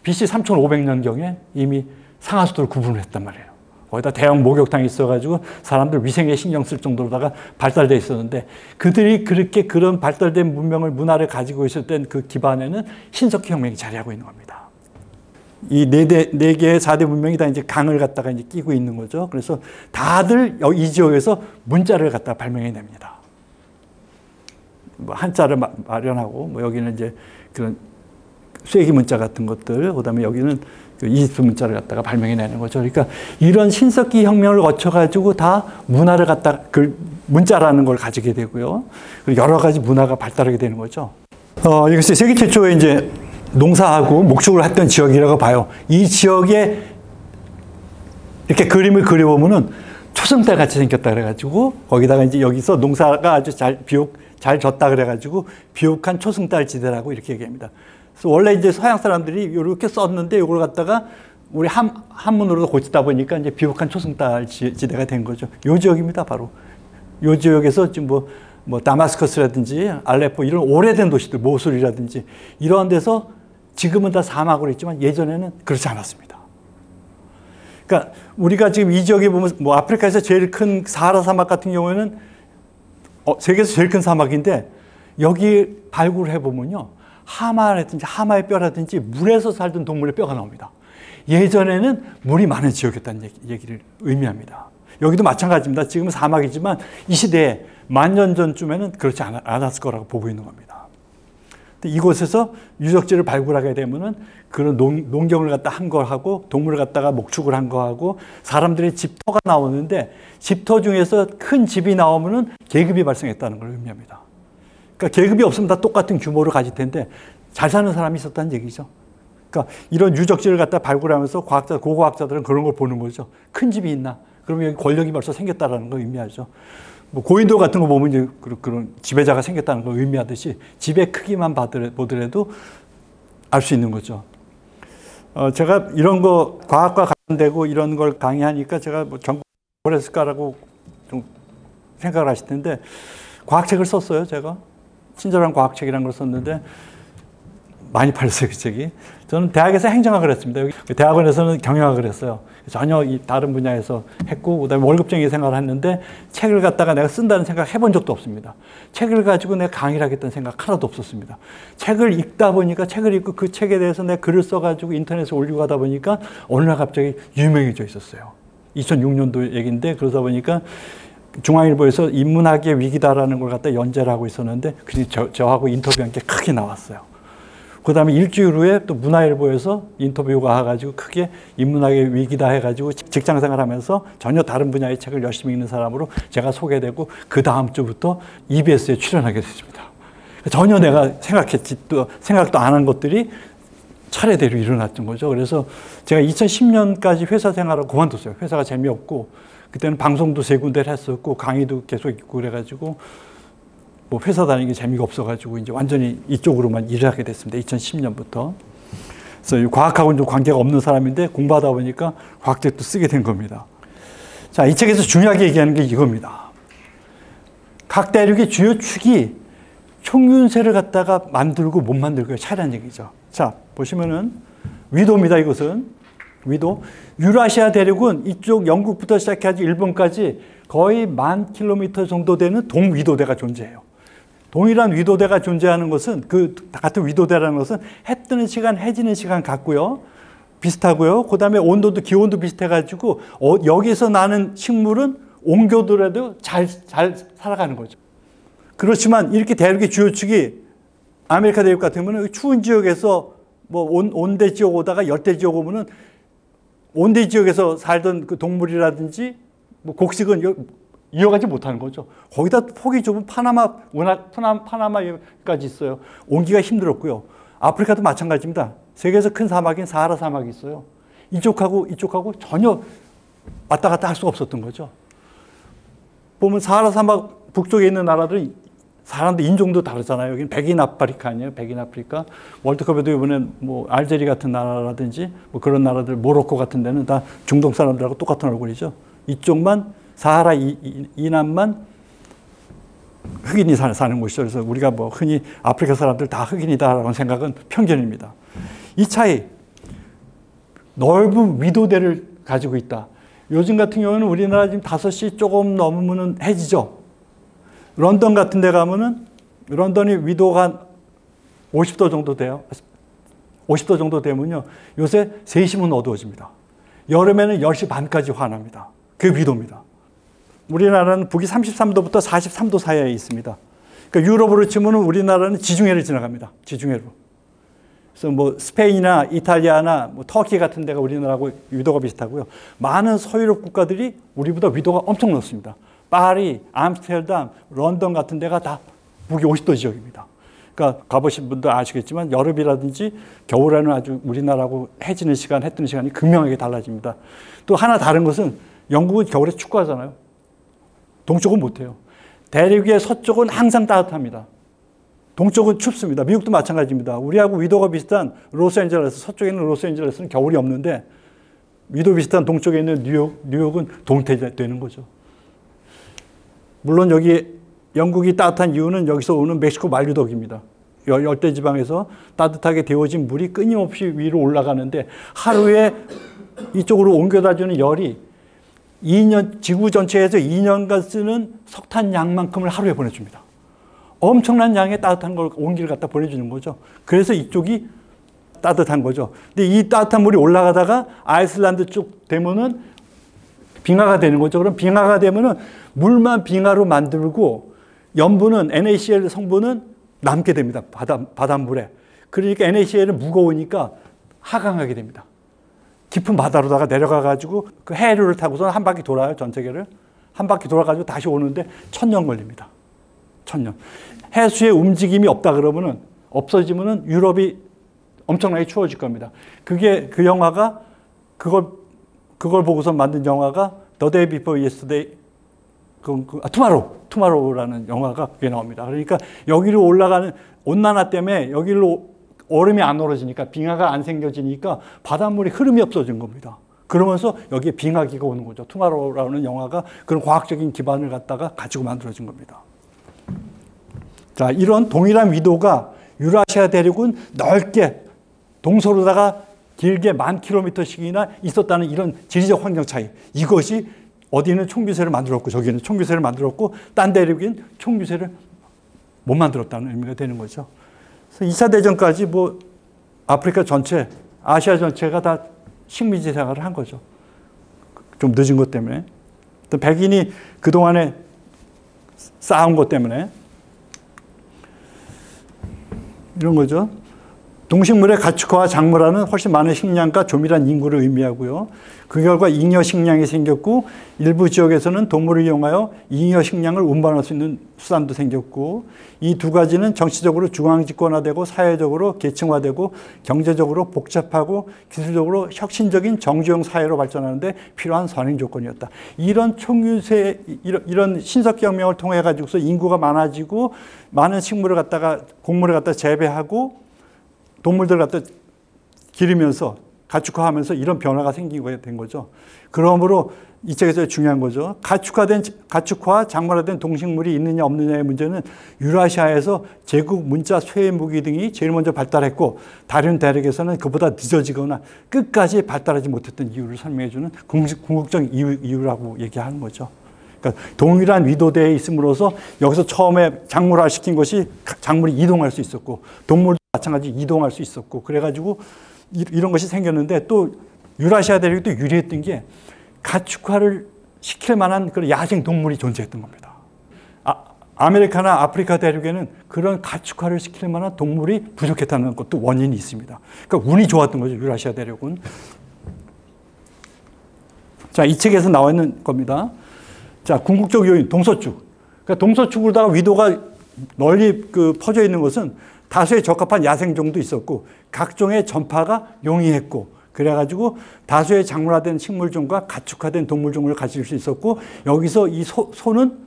BC 3500년경에 이미 상하수도를 구분을 했단 말이에요. 거기다 대형 목욕탕이 있어가지고 사람들 위생에 신경 쓸 정도로다가 발달되어 있었는데 그들이 그렇게 그런 발달된 문화를 가지고 있을 땐 그 기반에는 신석기 혁명이 자리하고 있는 겁니다. 이 네 개의 4대 문명이 다 이제 강을 갖다가 이제 끼고 있는 거죠. 그래서 다들 이 지역에서 문자를 갖다가 발명해냅니다. 뭐 한자를 마련하고, 뭐 여기는 이제 그런 쐐기 문자 같은 것들, 그 다음에 여기는 그 이집트 문자를 갖다가 발명해내는 거죠. 그러니까 이런 신석기 혁명을 거쳐가지고 다 문화를 갖다 그 문자라는 걸 가지게 되고요. 그리고 여러 가지 문화가 발달하게 되는 거죠. 이것이 세계 최초의 이제 농사하고 목축을 했던 지역이라고 봐요. 이 지역에 이렇게 그림을 그려보면은 초승달 같이 생겼다 그래가지고 거기다가 이제 여기서 농사가 아주 잘 졌다 그래가지고 비옥한 초승달 지대라고 이렇게 얘기합니다. 그래서 원래 이제 서양 사람들이 이렇게 썼는데 이걸 갖다가 우리 한문으로 고치다 보니까 이제 비옥한 초승달 지대가 된 거죠. 요 지역입니다, 바로. 요 지역에서 지금 뭐 다마스커스라든지 알레포 이런 오래된 도시들, 모술이라든지 이러한 데서 지금은 다 사막으로 있지만 예전에는 그렇지 않았습니다. 그러니까 우리가 지금 이 지역에 보면 뭐 아프리카에서 제일 큰 사하라 사막 같은 경우에는 세계에서 제일 큰 사막인데 여기 발굴을 해보면요. 하마라든지 하마의 뼈라든지 물에서 살던 동물의 뼈가 나옵니다. 예전에는 물이 많은 지역이었다는 얘기를 의미합니다. 여기도 마찬가지입니다. 지금은 사막이지만 이 시대에 10,000년 전쯤에는 그렇지 않았을 거라고 보고 있는 겁니다. 이곳에서 유적지를 발굴하게 되면은 그런 농경을 갖다 한 거 하고 동물을 갖다가 목축을 한 거 하고 사람들의 집터가 나오는데 집터 중에서 큰 집이 나오면은 계급이 발생했다는 걸 의미합니다. 그러니까 계급이 없으면 다 똑같은 규모를 가질 텐데 잘 사는 사람이 있었다는 얘기죠. 그러니까 이런 유적지를 갖다 발굴하면서 고고학자들은 그런 걸 보는 거죠. 큰 집이 있나? 그러면 여기 권력이 벌써 생겼다라는 걸 의미하죠. 뭐 고인돌 같은 거 보면 이제 그런 지배자가 생겼다는 걸 의미하듯이 집의 크기만 보더라도 알 수 있는 거죠. 제가 이런 거 과학과 관련되고 이런 걸 강의하니까 제가 뭐 전공을 했을까라고 좀 생각을 하실 텐데 과학책을 썼어요, 제가. 친절한 과학책이라는 걸 썼는데 많이 팔렸어요, 그 책이. 저는 대학에서 행정학을 했습니다. 여기 대학원에서는 경영학을 했어요. 전혀 다른 분야에서 했고, 그 다음에 월급쟁이 생활을 했는데 책을 갖다가 내가 쓴다는 생각 해본 적도 없습니다. 책을 가지고 내가 강의를 하겠다는 생각 하나도 없었습니다. 책을 읽다 보니까 책을 읽고 그 책에 대해서 내가 글을 써가지고 인터넷에 올리고 하다 보니까 어느 날 갑자기 유명해져 있었어요. 2006년도 얘기인데 그러다 보니까 중앙일보에서 인문학의 위기다라는 걸 갖다 연재를 하고 있었는데 저하고 인터뷰한 게 크게 나왔어요. 그 다음에 일주일 후에 또 문화일보에서 인터뷰가 와가지고 크게 인문학의 위기다 해가지고 직장생활 하면서 전혀 다른 분야의 책을 열심히 읽는 사람으로 제가 소개되고 그 다음 주부터 EBS에 출연하게 됐습니다. 전혀 내가 생각도 안 한 것들이 차례대로 일어났던 거죠. 그래서 제가 2010년까지 회사 생활을 그만뒀어요. 회사가 재미없고 그때는 방송도 3군데를 했었고 강의도 계속 있고 그래가지고 뭐 회사 다니기 재미가 없어가지고 이제 완전히 이쪽으로만 일을 하게 됐습니다. 2010년부터. 그래서 과학하고는 좀 관계가 없는 사람인데 공부하다 보니까 과학책도 쓰게 된 겁니다. 자, 이 책에서 중요하게 얘기하는 게 이겁니다. 각 대륙의 주요 축이 총균세를 갖다가 만들고 못 만들고의 차이라는 얘기죠. 자, 보시면은 위도입니다. 이것은 위도. 유라시아 대륙은 이쪽 영국부터 시작해서 일본까지 거의 10,000km 정도 되는 동위도대가 존재해요. 동일한 위도대가 존재하는 것은 같은 위도대라는 것은 해 뜨는 시간, 해 지는 시간 같고요. 비슷하고요. 그 다음에 온도도 기온도 비슷해가지고 여기서 나는 식물은 옮겨더라도 잘 살아가는 거죠. 그렇지만 이렇게 대륙의 주요 축이 아메리카 대륙 같으면 추운 지역에서 뭐 온대 지역 오다가 열대 지역 오면은 온대 지역에서 살던 그 동물이라든지 뭐 곡식은 이어가지 못하는 거죠. 거기다 폭이 좁은 파나마까지 있어요. 온기가 힘들었고요. 아프리카도 마찬가지입니다. 세계에서 큰 사막인 사하라 사막이 있어요. 이쪽하고 전혀 왔다 갔다 할 수가 없었던 거죠. 보면 사하라 사막 북쪽에 있는 나라들은 사람들 인종도 다르잖아요. 여기는 백인 아프리카 아니에요. 백인 아프리카. 월드컵에도 이번엔 뭐 알제리 같은 나라라든지 뭐 그런 나라들, 모로코 같은 데는 다 중동 사람들하고 똑같은 얼굴이죠. 이쪽만 사하라 이남만 흑인이 사는 곳이죠. 그래서 우리가 뭐 흔히 아프리카 사람들 다 흑인이다라는 생각은 편견입니다. 이 차이, 넓은 위도대를 가지고 있다. 요즘 같은 경우는 우리나라 지금 5시 조금 넘으면 해지죠. 런던 같은 데 가면은 런던이 위도가 50도 정도 돼요. 50도 정도 되면요. 요새 3시면 어두워집니다. 여름에는 10시 반까지 환합니다. 그게 위도입니다. 우리나라는 북위 33도부터 43도 사이에 있습니다. 그러니까 유럽으로 치면 우리나라는 지중해를 지나갑니다. 지중해로. 그래서 뭐 스페인이나 이탈리아나 뭐 터키 같은 데가 우리나라하고 위도가 비슷하고요. 많은 서유럽 국가들이 우리보다 위도가 엄청 높습니다. 파리, 암스테르담, 런던 같은 데가 다 북위 50도 지역입니다. 그러니까 가보신 분도 아시겠지만 여름이라든지 겨울에는 아주 우리나라하고 해 지는 시간, 해 뜨는 시간이 극명하게 달라집니다. 또 하나 다른 것은 영국은 겨울에 축구하잖아요. 동쪽은 못해요. 대륙의 서쪽은 항상 따뜻합니다. 동쪽은 춥습니다. 미국도 마찬가지입니다. 우리하고 위도가 비슷한 로스앤젤레스, 서쪽에 있는 로스앤젤레스는 겨울이 없는데 위도 비슷한 동쪽에 있는 뉴욕은 동태되는 거죠. 물론 여기 영국이 따뜻한 이유는 여기서 오는 멕시코 만류독입니다. 열대지방에서 따뜻하게 데워진 물이 끊임없이 위로 올라가는데 하루에 이쪽으로 옮겨다 주는 열이 지구 전체에서 2년간 쓰는 석탄 양만큼을 하루에 보내줍니다. 엄청난 양의 따뜻한 걸 온기를 갖다 보내주는 거죠. 그래서 이쪽이 따뜻한 거죠. 근데 이 따뜻한 물이 올라가다가 아이슬란드 쪽 되면은 빙하가 되는 거죠. 그럼 빙하가 되면은 물만 빙하로 만들고 염분은 NaCl 성분은 남게 됩니다. 바닷물에. 그러니까 NaCl은 무거우니까 하강하게 됩니다. 깊은 바다로다가 내려가가지고 그 해류를 타고서 한 바퀴 돌아요. 전 세계를. 한 바퀴 돌아가지고 다시 오는데 1000년 걸립니다. 1000년. 해수의 움직임이 없다 그러면은 없어지면은 유럽이 엄청나게 추워질 겁니다. 그게 그 영화가 그걸 보고서 만든 영화가 The Day Before Yesterday, 투마로우라는 영화가 그게 나옵니다. 그러니까 여기로 올라가는 온난화 때문에 여기로 얼음이 안 얼어지니까 빙하가 안 생겨지니까 바닷물이 흐름이 없어진 겁니다. 그러면서 여기에 빙하기가 오는 거죠. 투마로우라는 영화가 그런 과학적인 기반을 갖다가 가지고 만들어진 겁니다. 자, 이런 동일한 위도가 유라시아 대륙은 넓게 동서로다가 길게 10,000km씩이나 있었다는 이런 지리적 환경 차이. 이것이 어디는 총규세를 만들었고 저기는 총규세를 만들었고 딴 대륙인 총규세를 못 만들었다는 의미가 되는 거죠. 그래서 2차 대전까지 뭐 아프리카 전체, 아시아 전체가 다 식민지 생활을 한 거죠. 좀 늦은 것 때문에. 또 백인이 그동안에 쌓은 것 때문에 이런 거죠. 동식물의 가축화와 작물화는 훨씬 많은 식량과 조밀한 인구를 의미하고요. 그 결과 잉여 식량이 생겼고 일부 지역에서는 동물을 이용하여 잉여 식량을 운반할 수 있는 수단도 생겼고 이 두 가지는 정치적으로 중앙집권화되고 사회적으로 계층화되고 경제적으로 복잡하고 기술적으로 혁신적인 정주형 사회로 발전하는데 필요한 선행 조건이었다. 이런 총유세, 이런 신석혁명을 통해 가지고서 인구가 많아지고 많은 식물을 갖다가 곡물을 갖다 재배하고 동물들을 갖다 기르면서 가축화하면서 이런 변화가 생기게 된 거죠. 그러므로 이 책에서 중요한 거죠. 가축화, 작물화된 동식물이 있느냐 없느냐의 문제는 유라시아에서 제국, 문자, 쇠, 무기 등이 제일 먼저 발달했고 다른 대륙에서는 그보다 늦어지거나 끝까지 발달하지 못했던 이유를 설명해주는 궁극적 이유라고 얘기하는 거죠. 그러니까 동일한 위도대에 있음으로써 여기서 처음에 작물화 시킨 것이 작물이 이동할 수 있었고 동물도 마찬가지 이동할 수 있었고 그래가지고 이런 것이 생겼는데 또 유라시아 대륙이 또 유리했던 게 가축화를 시킬 만한 그런 야생 동물이 존재했던 겁니다. 아메리카나 아프리카 대륙에는 그런 가축화를 시킬 만한 동물이 부족했다는 것도 원인이 있습니다. 그러니까 운이 좋았던 거죠, 유라시아 대륙은. 자, 이 책에서 나와 있는 겁니다. 자, 궁극적 요인, 동서축. 그러니까 동서축으로다가 위도가 널리 퍼져 있는 것은 다수의 적합한 야생종도 있었고 각종의 전파가 용이했고 그래가지고 다수의 작물화된 식물종과 가축화된 동물종을 가질 수 있었고 여기서 이 소는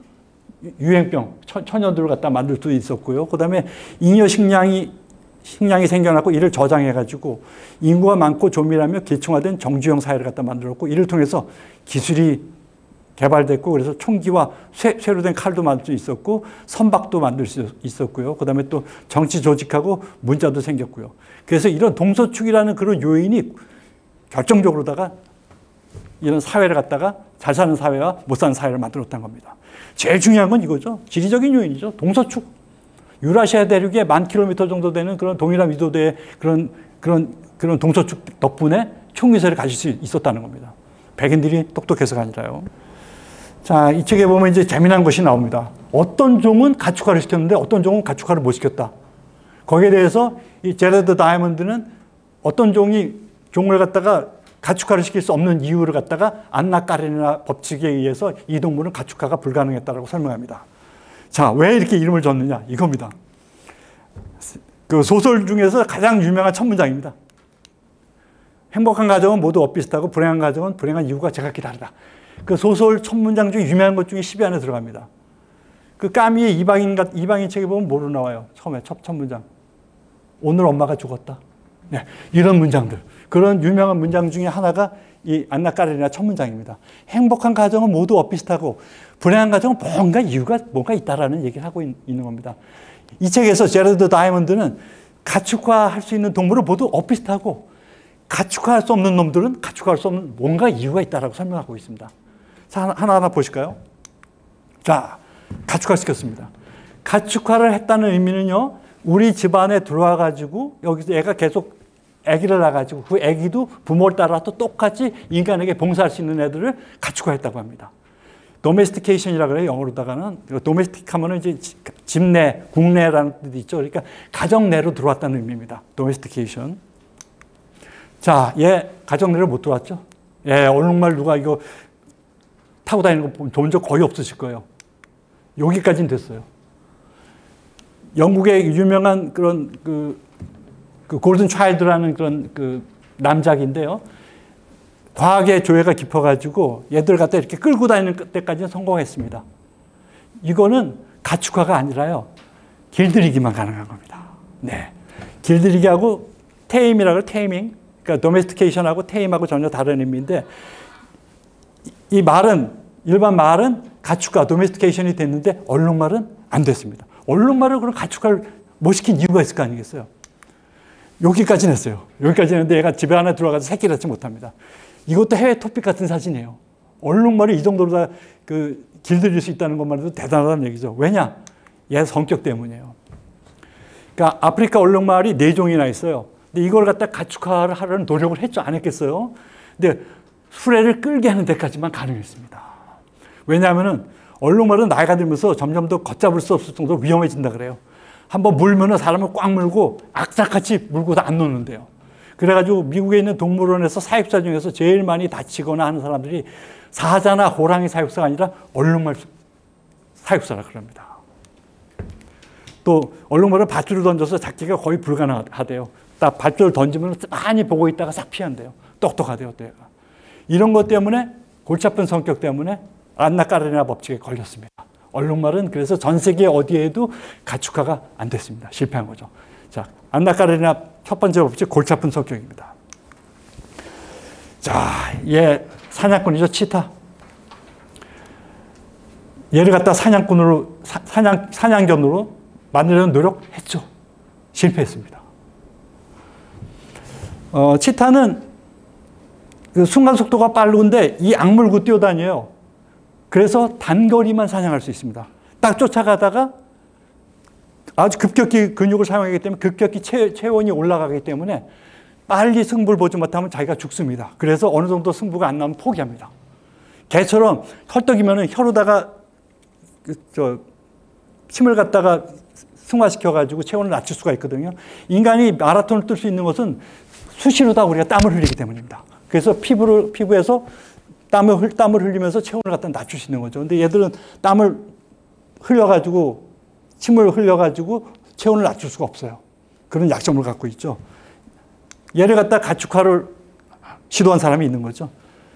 유행병, 천연두를 갖다 만들 수도 있었고요. 그 다음에 잉여 식량이 생겨났고 이를 저장해가지고 인구가 많고 조밀하며 계층화된 정주형 사회를 갖다 만들었고 이를 통해서 기술이 개발됐고 그래서 총기와 쇠로 된 칼도 만들 수 있었고 선박도 만들 수 있었고요. 그 다음에 또 정치 조직하고 문자도 생겼고요. 그래서 이런 동서축이라는 그런 요인이 결정적으로다가 이런 사회를 갖다가 잘 사는 사회와 못 사는 사회를 만들었다는 겁니다. 제일 중요한 건 이거죠. 지리적인 요인이죠. 동서축. 유라시아 대륙에 10,000km 정도 되는 그런 동일한 위도대의 그런 동서축 덕분에 총기세를 가질 수 있었다는 겁니다. 백인들이 똑똑해서가 아니라요. 자, 이 책에 보면 이제 재미난 것이 나옵니다. 어떤 종은 가축화를 시켰는데 어떤 종은 가축화를 못 시켰다. 거기에 대해서 이 제레드 다이아몬드는 어떤 종을 갖다가 가축화를 시킬 수 없는 이유를 갖다가 안나 까레니나 법칙에 의해서 이 동물은 가축화가 불가능했다라고 설명합니다. 자, 왜 이렇게 이름을 줬느냐? 이겁니다. 그 소설 중에서 가장 유명한 첫 문장입니다. 행복한 가정은 모두 엇비슷하고 불행한 가정은 불행한 이유가 제각기 다르다. 그 소설 첫 문장 중에 유명한 것 중에 10위 안에 들어갑니다. 그 까미의 이방인 책에 보면 뭐로 나와요? 처음에 첫 문장. 오늘 엄마가 죽었다. 네, 이런 문장들. 그런 유명한 문장 중에 하나가 이 안나 까레니나 첫 문장입니다. 행복한 가정은 모두 엇비슷하고 불행한 가정은 뭔가 있다라는 얘기를 하고 있는 겁니다. 이 책에서 제레드 다이아몬드는 가축화할 수 있는 동물은 모두 엇비슷하고 가축화할 수 없는 놈들은 가축화할 수 없는 뭔가 이유가 있다라고 설명하고 있습니다. 자, 하나하나 보실까요? 자, 가축화시켰습니다. 가축화를 했다는 의미는요, 우리 집안에 들어와가지고 여기서 얘가 계속 아기를 낳아가지고 그 아기도 부모를 따라 또 똑같이 인간에게 봉사할 수 있는 애들을 가축화했다고 합니다. 도메스티케이션이라고 그래요. 영어로다가는. 도메스틱하면은 이제 집내, 국내라는 뜻이 있죠. 그러니까 가정내로 들어왔다는 의미입니다. 도메스티케이션. 자, 얘 가정내로 못 들어왔죠. 예, 얼룩말 누가 이거 타고 다니는 거 본 적 거의 없으실 거예요. 여기까지는 됐어요. 영국의 유명한 그런 그 골든 차일드라는 그런 그 남작인데요. 과학의 조예가 깊어가지고 얘들 갖다 이렇게 끌고 다니는 때까지는 성공했습니다. 이거는 가축화가 아니라요. 길들이기만 가능한 겁니다. 네. 길들이기하고 테임이라고 해요. 테이밍. 그러니까 도메스티케이션하고 테임하고 전혀 다른 의미인데 이 말은 일반 말은 가축화, 도메스티케이션이 됐는데 얼룩말은 안 됐습니다. 얼룩말을 그럼 가축화를 못 시킨 이유가 있을 거 아니겠어요? 여기까지는 했어요. 여기까지는 했는데 얘가 집에 하나 들어가서 새끼를 낳지 못합니다. 이것도 해외 토픽 같은 사진이에요. 얼룩말이 이 정도로 다 길들일 수 있다는 것만 해도 대단하다는 얘기죠. 왜냐? 얘 성격 때문이에요. 그러니까 아프리카 얼룩말이 4종이나 있어요. 근데 이걸 갖다 가축화를 하려는 노력을 했죠. 안 했겠어요? 근데 수레를 끌게 하는 데까지만 가능했습니다. 왜냐하면은 얼룩말은 나이가 들면서 점점 더 걷잡을 수 없을 정도로 위험해진다 그래요. 한번 물면은 사람을 꽉 물고 악착같이 물고 다 안 놓는데요. 그래가지고 미국에 있는 동물원에서 사육사 중에서 제일 많이 다치거나 하는 사람들이 사자나 호랑이 사육사가 아니라 얼룩말 사육사라 그럽니다. 또 얼룩말을 밧줄을 던져서 잡기가 거의 불가능하대요. 딱 밧줄을 던지면 많이 보고 있다가 싹 피한대요. 똑똑하대요. 또 얘가. 이런 것 때문에 골치 아픈 성격 때문에 안나 까레니나 법칙에 걸렸습니다. 얼룩말은 그래서 전 세계 어디에도 가축화가 안 됐습니다. 실패한 거죠. 자, 안나 까레니나 첫 번째 법칙 골치 아픈 성격입니다. 자, 얘 사냥꾼이죠. 치타. 얘를 갖다 사냥꾼으로 사냥견으로 만들려는 노력했죠. 실패했습니다. 치타는 그 순간 속도가 빠른데 이 악물고 뛰어다녀요. 그래서 단거리만 사냥할 수 있습니다. 딱 쫓아가다가 아주 급격히 근육을 사용하기 때문에 급격히 체온이 올라가기 때문에 빨리 승부를 보지 못하면 자기가 죽습니다. 그래서 어느 정도 승부가 안 나면 포기합니다. 개처럼 헐떡이면 혀로다가 침을 갖다가 승화시켜가지고 체온을 낮출 수가 있거든요. 인간이 마라톤을 뛸 수 있는 것은 수시로 다 우리가 땀을 흘리기 때문입니다. 그래서 피부에서 땀을 흘리면서 체온을 갖다 낮출 수 있는 거죠. 근데 얘들은 땀을 흘려가지고, 침을 흘려가지고 체온을 낮출 수가 없어요. 그런 약점을 갖고 있죠. 얘를 갖다 가축화를 시도한 사람이 있는 거죠.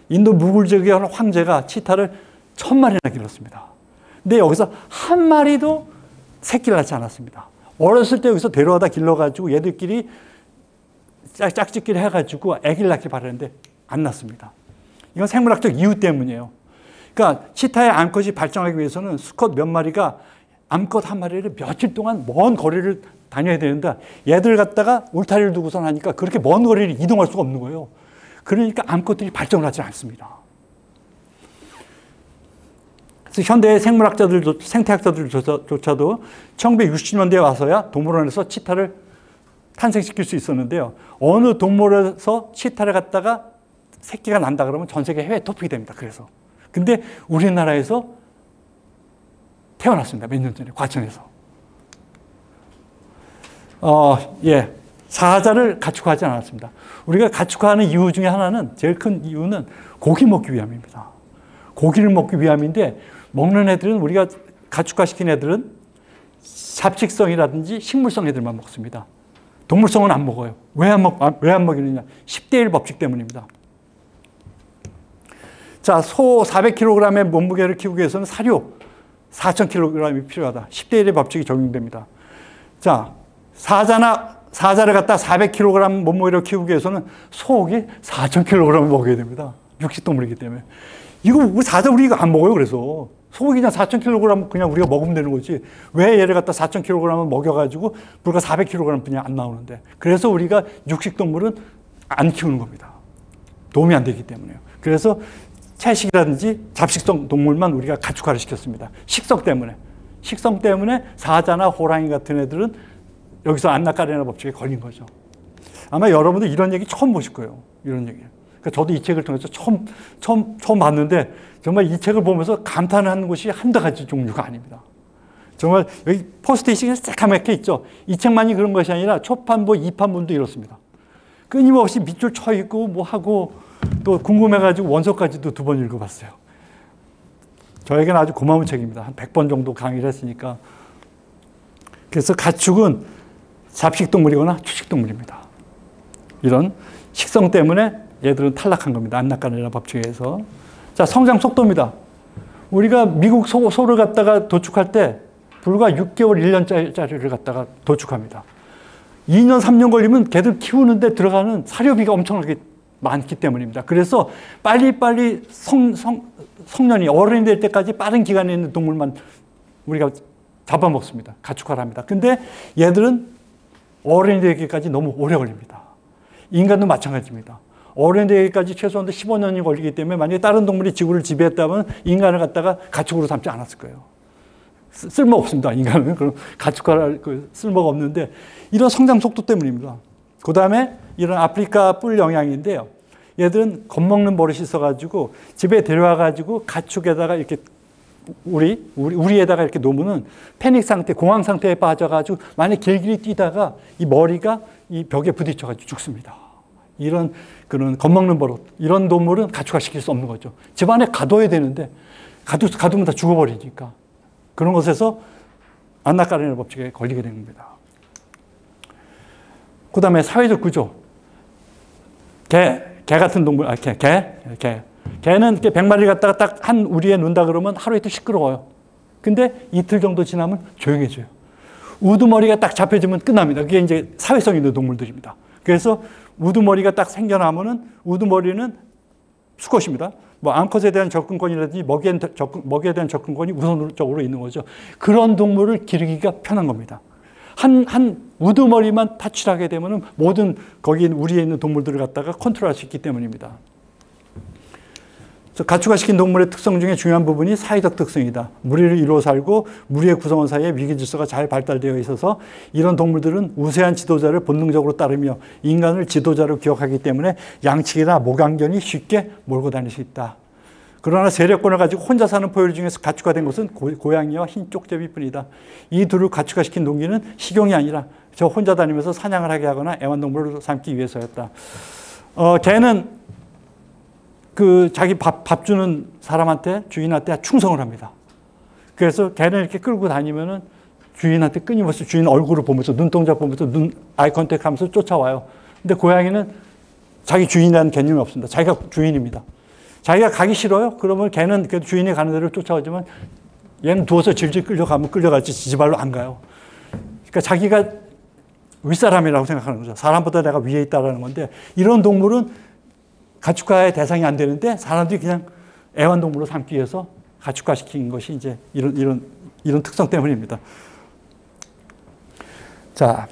인도 무굴 지역의 황제가 치타를 1000마리나 길렀습니다. 근데 여기서 한 마리도 새끼를 낳지 않았습니다. 어렸을 때 여기서 데려와다 길러가지고 얘들끼리 짝짓기를 해가지고 아기를 낳길 바라는데 안 낳습니다. 이건 생물학적 이유 때문이에요. 그러니까 치타의 암컷이 발정하기 위해서는 수컷 몇 마리가 암컷 한 마리를 며칠 동안 먼 거리를 다녀야 되는데 얘들 갖다가 울타리를 두고선 하니까 그렇게 먼 거리를 이동할 수가 없는 거예요. 그러니까 암컷들이 발정을 하지 않습니다. 그래서 현대의 생태학자들조차도 1960년대에 와서야 동물원에서 치타를 탄생시킬 수 있었는데요. 어느 동물원에서 치타를 갖다가 새끼가 난다 그러면 전 세계 해외 토픽이 됩니다. 그래서. 근데 우리나라에서 태어났습니다. 몇 년 전에 과천에서. 사자를 가축화하지 않았습니다. 우리가 가축화하는 이유 중에 하나는 제일 큰 이유는 고기 먹기 위함입니다. 고기를 먹기 위함인데 먹는 애들은 우리가 가축화시킨 애들은 잡식성이라든지 식물성 애들만 먹습니다. 동물성은 안 먹어요. 왜 안 먹이느냐? 10대 1 법칙 때문입니다. 자, 소 400kg의 몸무게를 키우기 위해서는 사료 4,000kg이 필요하다. 10대 1의 법칙이 적용됩니다. 자, 사자를 갖다 400kg 몸무게를 키우기 위해서는 소고기 4,000kg을 먹어야 됩니다. 육식동물이기 때문에. 이거 사자 우리 이거 안 먹어요. 그래서 소고기 그냥 4,000kg 그냥 우리가 먹으면 되는 거지. 왜 얘를 갖다 4,000kg 먹여가지고 불과 400kg 뿐이 안 나오는데. 그래서 우리가 육식동물은 안 키우는 겁니다. 도움이 안 되기 때문에요. 그래서 채식이라든지 잡식성 동물만 우리가 가축화를 시켰습니다. 식성 때문에 사자나 호랑이 같은 애들은 여기서 안나까레나 법칙에 걸린 거죠. 아마 여러분들 이런 얘기 처음 보실 거예요. 이런 얘기. 그러니까 저도 이 책을 통해서 처음 봤는데 정말 이 책을 보면서 감탄하는 것이 한두 가지 종류가 아닙니다. 정말 여기 포스트잇이 새까맣게 있죠. 이 책만이 그런 것이 아니라 초판부, 2판분도 이렇습니다. 끊임없이 밑줄 쳐 있고 뭐 하고 또 궁금해가지고 원서까지도 2번 읽어봤어요. 저에게는 아주 고마운 책입니다. 한 100번 정도 강의를 했으니까. 그래서 가축은 잡식동물이거나 초식동물입니다. 이런 식성 때문에 얘들은 탈락한 겁니다. 안나까레나 법칙에 의해서. 자, 성장 속도입니다. 우리가 미국 소를 갖다가 도축할 때 불과 6개월, 1년짜리를 갖다가 도축합니다. 2년, 3년 걸리면 걔들 키우는데 들어가는 사료비가 엄청나게 많기 때문입니다. 그래서 빨리빨리 성년이 어른이 될 때까지 빠른 기간에 있는 동물만 우리가 잡아먹습니다. 가축화를 합니다. 근데 얘들은 어른이 되기까지 너무 오래 걸립니다. 인간도 마찬가지입니다. 어른이 되기까지 최소한 15년이 걸리기 때문에 만약에 다른 동물이 지구를 지배했다면 인간을 갖다가 가축으로 삼지 않았을 거예요. 쓸모 없습니다. 인간은. 그럼 가축화할 쓸모가 없는데 이런 성장 속도 때문입니다. 그 다음에 이런 아프리카 뿔 영양인데요. 얘들은 겁먹는 버릇이 있어가지고 집에 데려와가지고 가축에다가 이렇게 우리에다가 이렇게 놓으면은 패닉 상태, 공황 상태에 빠져가지고 만약 길길이 뛰다가 이 머리가 이 벽에 부딪혀가지고 죽습니다. 이런 그런 겁먹는 버릇, 이런 동물은 가축화시킬 수 없는 거죠. 집안에 가둬야 되는데 가두면 다 죽어버리니까 그런 것에서 안나까레나 법칙에 걸리게 된 겁니다. 그 다음에 사회적 구조. 개 같은 동물, 개는 이렇게 100마리 갖다가 딱 한 우리에 놓는다 그러면 하루 이틀 시끄러워요. 근데 이틀 정도 지나면 조용해져요. 우두머리가 딱 잡혀지면 끝납니다. 그게 이제 사회성 있는 동물들입니다. 그래서 우두머리가 딱 생겨나면은 우두머리는 수컷입니다. 뭐 암컷에 대한 접근권이라든지 먹이에 대한 접근권이 우선적으로 있는 거죠. 그런 동물을 기르기가 편한 겁니다. 한 우두머리만 타치를 하게 되면은 모든 거기 우리에 있는 동물들을 갖다가 컨트롤할 수 있기 때문입니다. 가축화시킨 동물의 특성 중에 중요한 부분이 사회적 특성이다. 무리를 이루어 살고 무리의 구성원 사이에 위기 질서가 잘 발달되어 있어서 이런 동물들은 우세한 지도자를 본능적으로 따르며 인간을 지도자로 기억하기 때문에 양치기나 목양견이 쉽게 몰고 다닐 수 있다. 그러나 세력권을 가지고 혼자 사는 포유류 중에서 가축화된 것은 고양이와 흰 쪽제비뿐이다. 이 둘을 가축화시킨 동기는 식용이 아니라 저 혼자 다니면서 사냥을 하게 하거나 애완동물을 삼기 위해서였다. 개는 자기 밥 주는 사람한테, 주인한테 충성을 합니다. 그래서 개는 이렇게 끌고 다니면은 주인한테 끊임없이 주인 얼굴을 보면서 눈동자 보면서 아이 컨택 하면서 쫓아와요. 근데 고양이는 자기 주인이라는 개념이 없습니다. 자기가 주인입니다. 자기가 가기 싫어요? 그러면 개는 주인이 가는 데를 쫓아오지만 얘는 누워서 질질 끌려가면 끌려가지 지지발로 안 가요. 그러니까 자기가 윗사람이라고 생각하는 거죠. 사람보다 내가 위에 있다는 건데 이런 동물은 가축화의 대상이 안 되는데 사람들이 그냥 애완동물로 삼기 위해서 가축화시킨 것이 이제 이런 특성 때문입니다. 자,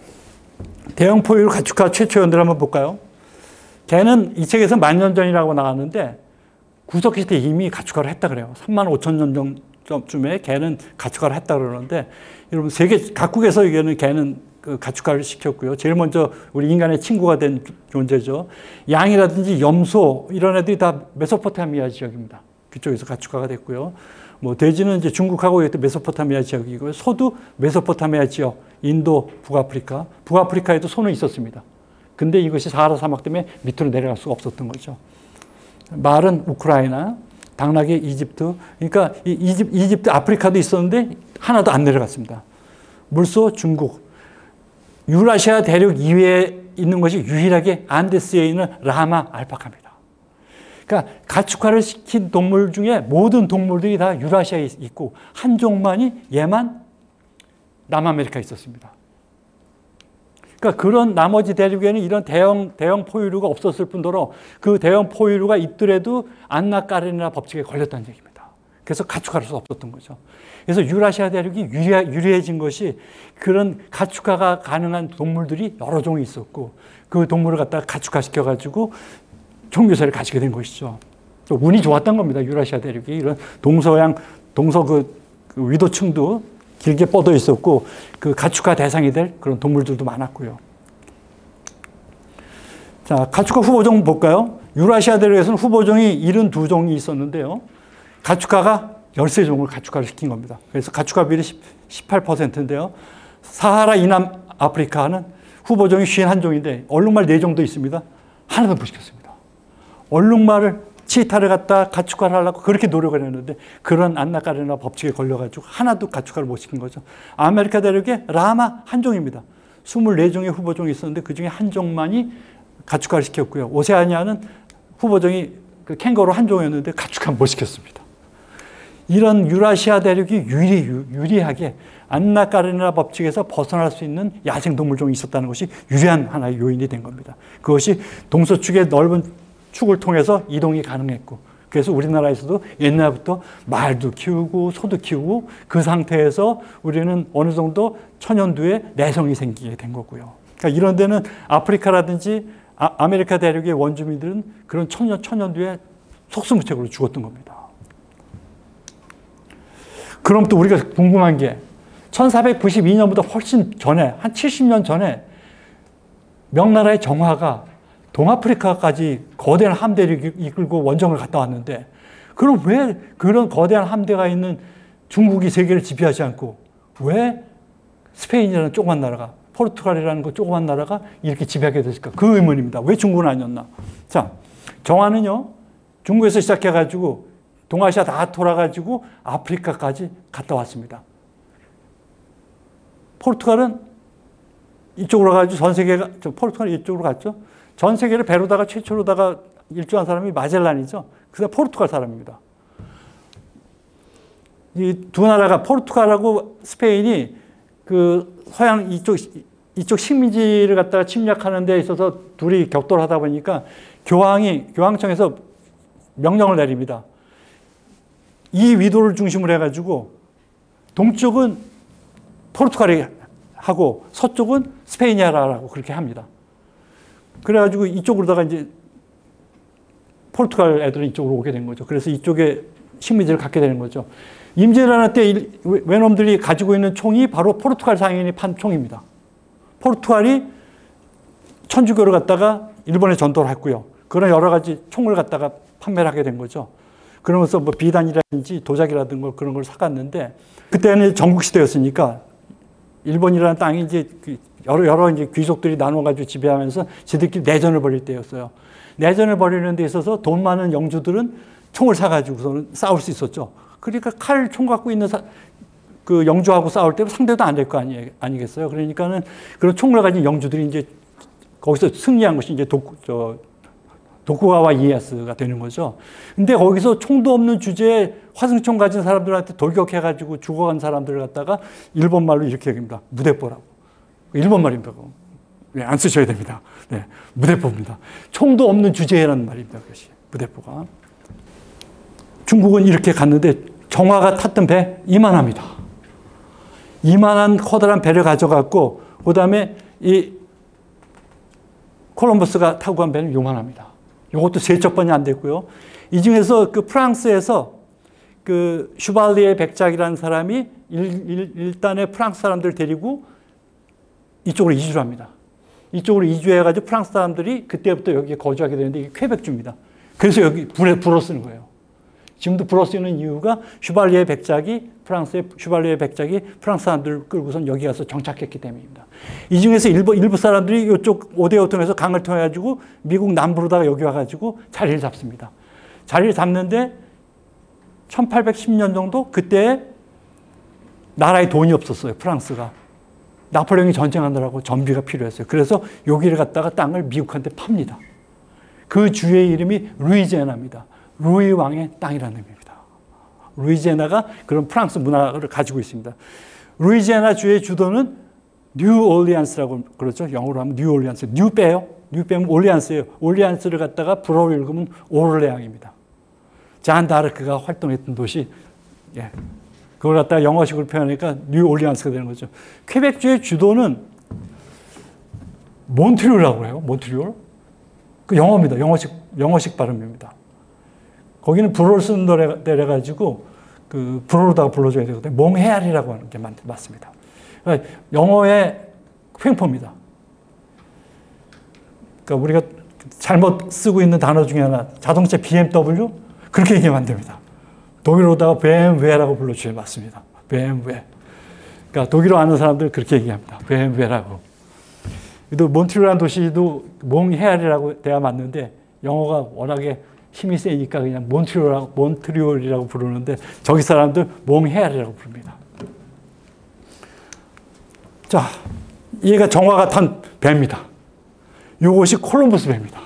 대형 포유류 가축화 최초 연대를 한번 볼까요? 걔는 이 책에서 10,000년 전이라고 나왔는데 구석기 때 이미 가축화를 했다 그래요. 35,000년 전쯤에 걔는 가축화를 했다 그러는데 여러분 세계 각국에서 이거는 걔는 그 가축화를 시켰고요. 제일 먼저 우리 인간의 친구가 된 존재죠. 양이라든지 염소 이런 애들이 다 메소포타미아 지역입니다. 그쪽에서 가축화가 됐고요. 뭐 돼지는 이제 중국하고 메소포타미아 지역이고요. 소도 메소포타미아 지역, 인도, 북아프리카. 북아프리카에도 소는 있었습니다. 근데 이것이 사하라 사막 때문에 밑으로 내려갈 수가 없었던 거죠. 말은 우크라이나, 당나귀 이집트. 그러니까 이집트, 아프리카도 있었는데 하나도 안 내려갔습니다. 물소 중국. 유라시아 대륙 이외에 있는 것이 유일하게 안데스에 있는 라마 알파카입니다. 그러니까 가축화를 시킨 동물 중에 모든 동물들이 다 유라시아에 있고 한 종만이 얘만 남아메리카에 있었습니다. 그러니까 그런 나머지 대륙에는 이런 대형 포유류가 없었을 뿐더러 그 대형 포유류가 있더라도 안나까르니나 법칙에 걸렸다는 얘기입니다. 그래서 가축화할 수 없었던 거죠. 그래서 유라시아 대륙이 유리해진 것이 그런 가축화가 가능한 동물들이 여러 종이 있었고 그 동물을 갖다가 가축화시켜가지고 종교세를 가지게 된 것이죠. 또 운이 좋았던 겁니다. 유라시아 대륙이 이런 동서 그 위도층도 길게 뻗어 있었고 그 가축화 대상이 될 그런 동물들도 많았고요. 자, 가축화 후보종 볼까요? 유라시아 대륙에서는 후보종이 72종이 있었는데요. 가축화가 13종을 가축화를 시킨 겁니다. 그래서 가축화 비율이 18%인데요. 사하라 이남 아프리카는 후보종이 51종인데 얼룩말 4종도 있습니다. 하나도 못 시켰습니다. 얼룩말을 치타를 갖다 가축화를 하려고 그렇게 노력을 했는데 그런 안나까르나 법칙에 걸려가지고 하나도 가축화를 못 시킨 거죠. 아메리카 대륙에 라마 한 종입니다. 24종의 후보종이 있었는데 그중에 한 종만이 가축화를 시켰고요. 오세아니아는 후보종이 그 캥거루 한 종이었는데 가축화 못 시켰습니다. 이런 유라시아 대륙이 유리하게 안나까르나 법칙에서 벗어날 수 있는 야생동물종이 있었다는 것이 유리한 하나의 요인이 된 겁니다. 그것이 동서축의 넓은 축을 통해서 이동이 가능했고 그래서 우리나라에서도 옛날부터 말도 키우고 소도 키우고 그 상태에서 우리는 어느 정도 천연두에 내성이 생기게 된 거고요. 그러니까 이런 데는 아프리카라든지 아메리카 대륙의 원주민들은 그런 천연두에 속수무책으로 죽었던 겁니다. 그럼 또 우리가 궁금한 게 1492년보다 훨씬 전에 한 70년 전에 명나라의 정화가 동아프리카까지 거대한 함대를 이끌고 원정을 갔다 왔는데 그럼 왜 그런 거대한 함대가 있는 중국이 세계를 지배하지 않고 왜 스페인이라는 조그만 나라가 포르투갈이라는 그 조그만 나라가 이렇게 지배하게 됐을까? 그 의문입니다. 왜 중국은 아니었나? 자, 정화는요. 중국에서 시작해가지고 동아시아 다 돌아가지고 아프리카까지 갔다 왔습니다. 포르투갈은 이쪽으로 가가지고 전 세계가, 포르투갈이 이쪽으로 갔죠. 전 세계를 배로다가 최초로다가 일주한 사람이 마젤란이죠. 그다음 포르투갈 사람입니다. 이 두 나라가 포르투갈하고 스페인이 그 서양 이쪽 식민지를 갖다가 침략하는 데 있어서 둘이 격돌을 하다 보니까 교황청에서 명령을 내립니다. 이 위도를 중심으로 해가지고 동쪽은 포르투갈이 하고 서쪽은 스페인이 하라고 그렇게 합니다. 그래가지고 이쪽으로다가 이제 포르투갈 애들은 이쪽으로 오게 된 거죠. 그래서 이쪽에 식민지를 갖게 되는 거죠. 임진왜란 때 외놈들이 가지고 있는 총이 바로 포르투갈 상인이 판 총입니다. 포르투갈이 천주교를 갖다가 일본에 전도를 했고요. 그런 여러 가지 총을 갖다가 판매를 하게 된 거죠. 그러면서 뭐 비단이라든지 도자기라든가 그런 걸 사갔는데 그때는 전국시대였으니까 일본이라는 땅이 이제 여러 이제 귀족들이 나눠가지고 지배하면서 지들끼리 내전을 벌일 때였어요. 내전을 벌이는 데 있어서 돈 많은 영주들은 총을 사가지고서는 싸울 수 있었죠. 그러니까 총 갖고 있는 그 영주하고 싸울 때 상대도 안 될 거 아니겠어요. 그러니까는 그런 총을 가진 영주들이 이제 거기서 승리한 것이 이제 도쿠가와 이에야스가 되는 거죠. 근데 거기서 총도 없는 주제에 화승총 가진 사람들한테 돌격해가지고 죽어간 사람들을 갖다가 일본 말로 이렇게 얘기합니다. 무대뽀라고. 일본 말입니다. 네, 안 쓰셔야 됩니다. 네, 무대뽀입니다. 총도 없는 주제라는 말입니다. 그것이 무대뽀가. 중국은 이렇게 갔는데 정화가 탔던 배 이만합니다. 이만한 커다란 배를 가져갔고 그 다음에 이 콜럼버스가 타고 간 배는 요만합니다. 이것도 세척번이 안 됐고요. 이 중에서 그 프랑스에서 그 슈발리에 백작이라는 사람이 일단의 프랑스 사람들 데리고 이쪽으로 이주를 합니다. 이쪽으로 이주해가지고 프랑스 사람들이 그때부터 여기에 거주하게 되는데 이게 퀘벡주입니다. 그래서 여기 불어 쓰는 거예요. 지금도 불어 쓰는 이유가 슈발리에 백작이 프랑스의 슈발리에 백작이 프랑스 사람들을 끌고선 여기 가서 정착했기 때문입니다. 이 중에서 일부 사람들이 이쪽 오데오 통해서 강을 통해 가지고 미국 남부로다가 여기 와가지고 자리를 잡습니다. 자리를 잡는데 1810년 정도 그때 나라에 돈이 없었어요. 프랑스가. 나폴레옹이 전쟁하느라고 전비가 필요했어요. 그래서 여기를 갖다가 땅을 미국한테 팝니다. 그 주의 이름이 루이지애나입니다. 루이 왕의 땅이라는 의미입니다. 루이지애나가 그런 프랑스 문화를 가지고 있습니다. 루이지애나 주의 주도는 뉴올리안스라고 그러죠. 영어로 하면 뉴올리안스. 뉴 빼요. 뉴 빼면 올리안스예요. 올리안스를 갖다가 불어로 읽으면 오르레앙입니다. 잔 다르크가 활동했던 도시. 예. 그걸 갖다가 영어식으로 표현하니까 뉴올리안스가 되는 거죠. 퀘벡주의 주도는 몬트리올이라고 해요. 몬트리올. 그 영어입니다. 영어식 발음입니다. 거기는 불어를 쓰는 데래 가지고 그 불어로다가 불러줘야 되거든요. 몽헤알이라고 하는 게 맞습니다. 그러니까 영어의 횡포입니다. 그러니까 우리가 잘못 쓰고 있는 단어 중에 하나, 자동차 BMW 그렇게 얘기하면 안 됩니다. 독일어로다가 BMW라고 불러주셔야 맞습니다. BMW. 그러니까 독일어 아는 사람들 그렇게 얘기합니다. BMW라고. 또 몬트리올이라는 도시도 몽헤알이라고 돼야 맞는데 영어가 워낙에 힘이 세니까 그냥 몬트리올이라고 부르는데 저기 사람들 몽헤알이라고 부릅니다. 자, 얘가 정화가 탄 배입니다. 이것이 콜럼버스 배입니다.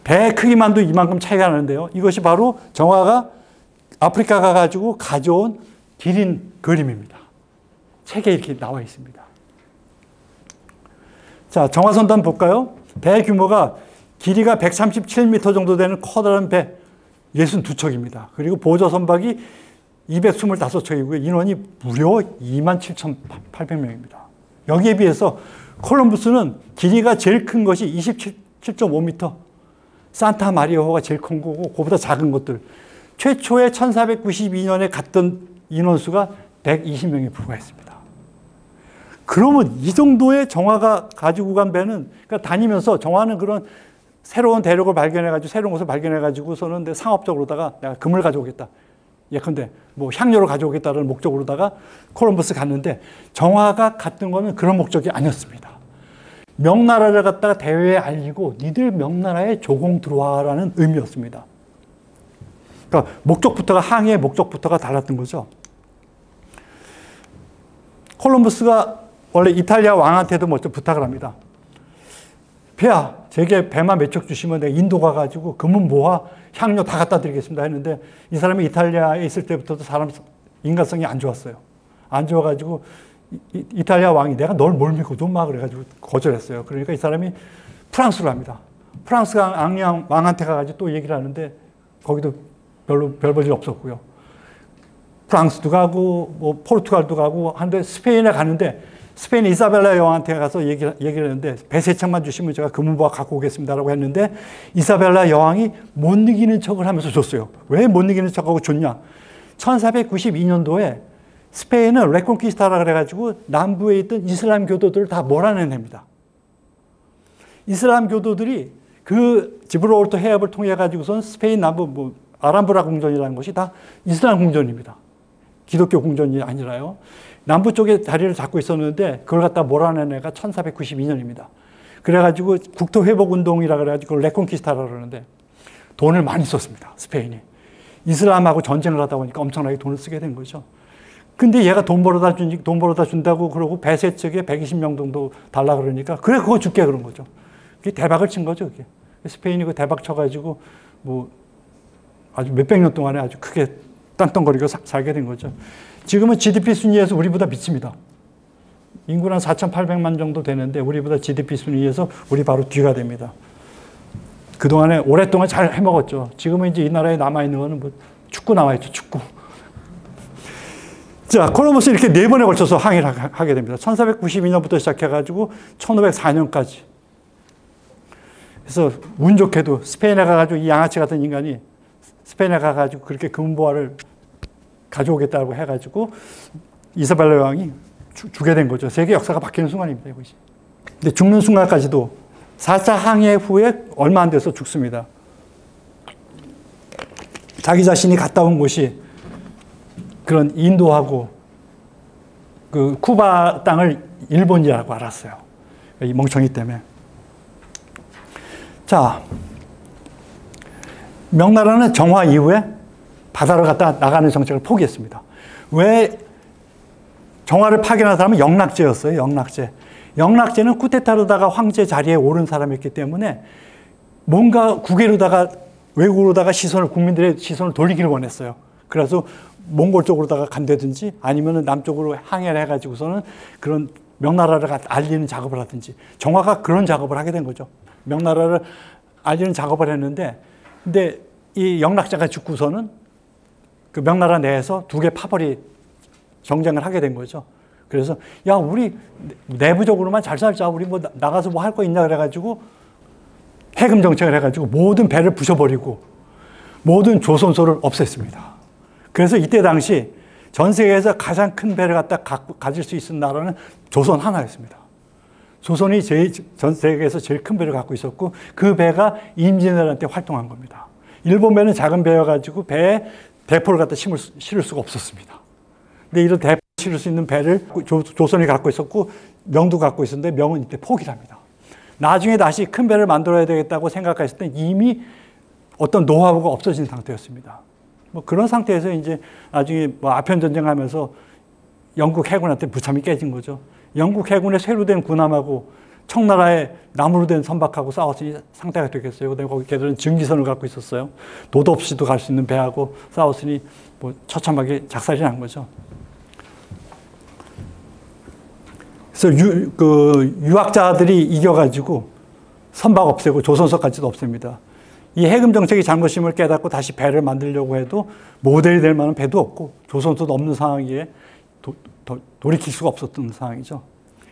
배 크기만도 이만큼 차이가 나는데요. 이것이 바로 정화가 아프리카 가가지고 가져온 기린 그림입니다. 책에 이렇게 나와 있습니다. 자, 정화선도 한번 볼까요? 배 규모가 길이가 137m 정도 되는 커다란 배 62척입니다. 그리고 보조 선박이 225척이고요. 인원이 무려 27,800명입니다. 여기에 비해서 콜럼버스는 길이가 제일 큰 것이 27.5m. 산타 마리아호가 제일 큰 거고 그보다 작은 것들. 최초에 1492년에 갔던 인원수가 120명에 불과했습니다. 그러면 이 정도의 정화가 가지고 간 배는 그러니까 다니면서 정화는 그런 새로운 대륙을 발견해가지고 새로운 곳을 발견해가지고서는 상업적으로다가 내가 금을 가져오겠다. 예컨대 뭐 향료를 가져오겠다는 목적으로다가 콜럼버스 갔는데 정화가 갔던 거는 그런 목적이 아니었습니다. 명나라를 갖다가 대외에 알리고 니들 명나라에 조공 들어와라는 의미였습니다. 그러니까 목적부터가 항해의 목적부터가 달랐던 거죠. 콜럼버스가 원래 이탈리아 왕한테도 먼저 부탁을 합니다. 폐하, 제게 배만 몇 척 주시면 내가 인도 가가지고 금은 모아 향료 다 갖다 드리겠습니다 했는데 이 사람이 이탈리아에 있을 때부터도 인간성이 안 좋았어요. 안 좋아가지고 이탈리아 왕이 내가 널 뭘 믿고 좀 마 그래가지고 거절했어요. 그러니까 이 사람이 프랑스로 갑니다. 프랑스 왕한테 가가지고 또 얘기를 하는데 거기도 별로 별 볼 일 없었고요. 프랑스도 가고 뭐 포르투갈도 가고 한데 스페인에 가는데 스페인 이사벨라 여왕한테 가서 얘기를 했는데 배 세 척만 주시면 제가 금은보화 갖고 오겠습니다라고 했는데 이사벨라 여왕이 못 이기는 척을 하면서 줬어요. 왜 못 이기는 척하고 줬냐? 1492년도에 스페인은 레콘키스타라 그래가지고 남부에 있던 이슬람 교도들을 다 몰아내냅니다. 이슬람 교도들이 그 지브롤터 해협을 통해 가지고선 스페인 남부 뭐 아람브라 궁전이라는 것이 다 이슬람 궁전입니다. 기독교 궁전이 아니라요. 남부 쪽에 자리를 잡고 있었는데 그걸 갖다 몰아내내가 1492년입니다. 그래가지고 국토회복운동이라 그래가지고 그걸 레콘키스타라 그러는데 돈을 많이 썼습니다. 스페인이. 이슬람하고 전쟁을 하다 보니까 엄청나게 돈을 쓰게 된 거죠. 근데 얘가 돈 벌어다 준다고 그러고 배 세 척에 120명 정도 달라 그러니까 그래 그거 줄게 그런 거죠. 그게 대박을 친 거죠. 그게. 스페인이 그 대박 쳐가지고 뭐 아주 몇백 년 동안에 아주 크게 땅덩거리고 살게 된 거죠. 지금은 GDP 순위에서 우리보다 미칩니다. 인구는 4,800만 정도 되는데 우리보다 GDP 순위에서 우리 바로 뒤가 됩니다. 그동안에 오랫동안 잘 해먹었죠. 지금은 이제 이 나라에 남아있는 거는 뭐 축구 남아있죠, 축구. 자, 콜럼버스 이렇게 4번에 걸쳐서 항해를 하게 됩니다. 1492년부터 시작해가지고 1504년까지. 그래서 운 좋게도 스페인에 가가지고 이 양아치 같은 인간이 스페인에 가가지고 그렇게 금보화를 가져오겠다고 해가지고 이사벨라 여왕이 주게 된 거죠. 세계 역사가 바뀌는 순간입니다, 이것이. 근데 죽는 순간까지도 4차 항해 후에 얼마 안 돼서 죽습니다. 자기 자신이 갔다 온 곳이 그런 인도하고 그 쿠바 땅을 일본이라고 알았어요. 이 멍청이 때문에. 자, 명나라는 정화 이후에 바다로 갔다 나가는 정책을 포기했습니다. 왜 정화를 파견한 사람은 영락제였어요. 영락제. 영락제는 쿠데타로다가 황제 자리에 오른 사람이었기 때문에 뭔가 국외로다가 외국으로다가 국민들의 시선을 돌리기를 원했어요. 그래서 몽골 쪽으로다가 간다든지 아니면 남쪽으로 항해를 해가지고서는 그런 명나라를 알리는 작업을 하든지 정화가 그런 작업을 하게 된 거죠. 명나라를 알리는 작업을 했는데 근데 이 영락제가 죽고서는 그 명나라 내에서 두 개 파벌이 정쟁을 하게 된 거죠. 그래서 야 우리 내부적으로만 잘 살자. 우리 뭐 나가서 뭐 할 거 있냐 그래가지고 해금 정책을 해가지고 모든 배를 부셔버리고 모든 조선소를 없앴습니다. 그래서 이때 당시 전 세계에서 가장 큰 배를 갖다 가질 수 있는 나라는 조선 하나였습니다. 조선이 전 세계에서 제일 큰 배를 갖고 있었고 그 배가 임진왜란 활동한 겁니다. 일본 배는 작은 배여가지고 배에 대포를 갖다 실을 수가 없었습니다. 근데 이런 대포를 실을 수 있는 배를 조선이 갖고 있었고 명도 갖고 있었는데 명은 이때 포기를 합니다. 나중에 다시 큰 배를 만들어야 되겠다고 생각했을 때 이미 어떤 노하우가 없어진 상태였습니다. 뭐 그런 상태에서 이제 나중에 뭐 아편 전쟁하면서 영국 해군한테 무참히 깨진 거죠. 영국 해군의 새로 된 군함하고 청나라의 나무로 된 선박하고 싸웠으니 상태가 되겠어요. 근데 거기 걔들은 증기선을 갖고 있었어요. 도도 없이도 갈 수 있는 배하고 싸웠으니 뭐 처참하게 작살이 난 거죠. 그래서 유학자들이 이겨가지고 선박 없애고 조선소까지도 없앱니다. 이 해금 정책이 잘못임을 깨닫고 다시 배를 만들려고 해도 모델이 될 만한 배도 없고 조선소도 없는 상황이에 돌이킬 수가 없었던 상황이죠.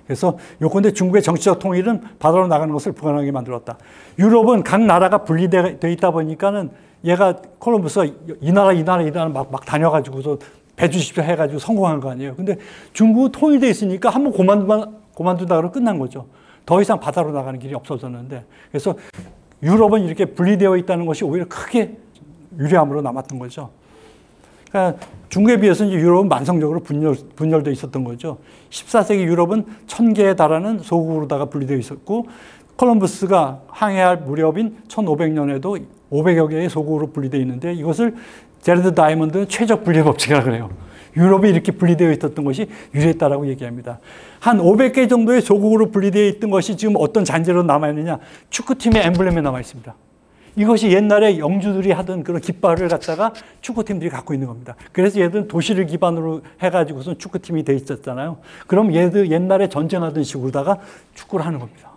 그래서 요건데 중국의 정치적 통일은 바다로 나가는 것을 불가능하게 만들었다. 유럽은 각 나라가 분리되어 있다 보니까는 얘가 콜럼버스가 이 나라 막 다녀가지고서 배 주십시오 해가지고 성공한 거 아니에요. 근데 중국은 통일되어 있으니까 한번 고만두다 그러면 끝난 거죠. 더 이상 바다로 나가는 길이 없어졌는데 그래서 유럽은 이렇게 분리되어 있다는 것이 오히려 크게 유리함으로 남았던 거죠. 그러니까 중국에 비해서는 유럽은 만성적으로 분열되어 있었던 거죠. 14세기 유럽은 1000개에 달하는 소국으로다가 분리되어 있었고 콜럼버스가 항해할 무렵인 1500년에도 500여 개의 소국으로 분리되어 있는데 이것을 제레드 다이먼드는 최적 분리 법칙이라고 그래요. 유럽이 이렇게 분리되어 있었던 것이 유리했다라고 얘기합니다. 한 500개 정도의 소국으로 분리되어 있던 것이 지금 어떤 잔재로 남아있느냐. 축구팀의 엠블렘에 남아있습니다. 이것이 옛날에 영주들이 하던 그런 깃발을 갖다가 축구팀들이 갖고 있는 겁니다. 그래서 얘들은 도시를 기반으로 해가지고선 축구팀이 돼 있었잖아요. 그럼 얘들 옛날에 전쟁하던 식으로다가 축구를 하는 겁니다.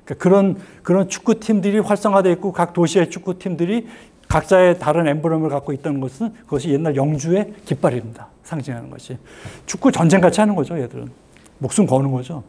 그러니까 그런 축구팀들이 활성화되어 있고 각 도시의 축구팀들이 각자의 다른 엠블렘을 갖고 있다는 것은 그것이 옛날 영주의 깃발입니다. 상징하는 것이. 축구 전쟁같이 하는 거죠, 얘들은. 목숨 거는 거죠.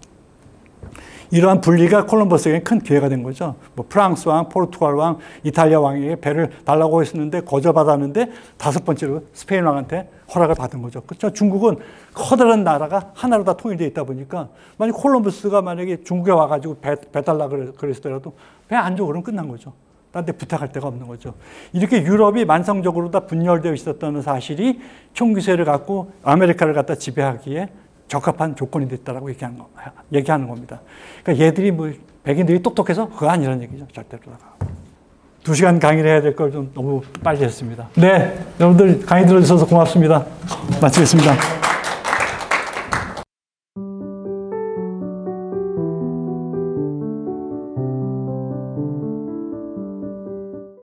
이러한 분리가 콜럼버스에게 큰 기회가 된 거죠. 뭐 프랑스 왕, 포르투갈 왕, 이탈리아 왕에게 배를 달라고 했었는데 거절받았는데 5번째로 스페인 왕한테 허락을 받은 거죠. 그렇죠? 중국은 커다란 나라가 하나로 다 통일되어 있다 보니까 만약 콜럼버스가 만약에 중국에 와가지고 배 달라고 그랬더라도 배 안 줘 그러면 끝난 거죠. 딴 데 부탁할 데가 없는 거죠. 이렇게 유럽이 만성적으로 다 분열되어 있었다는 사실이 총기세를 갖고 아메리카를 갖다 지배하기에 적합한 조건이 됐다라고 얘기하는 겁니다. 그러니까 얘들이 뭐 백인들이 똑똑해서 그거 아니라는 얘기죠. 절대로다가. 2시간 강의를 해야 될 걸 좀 너무 빨리 했습니다. 네, 여러분들 강의 들어주셔서 고맙습니다. 마치겠습니다.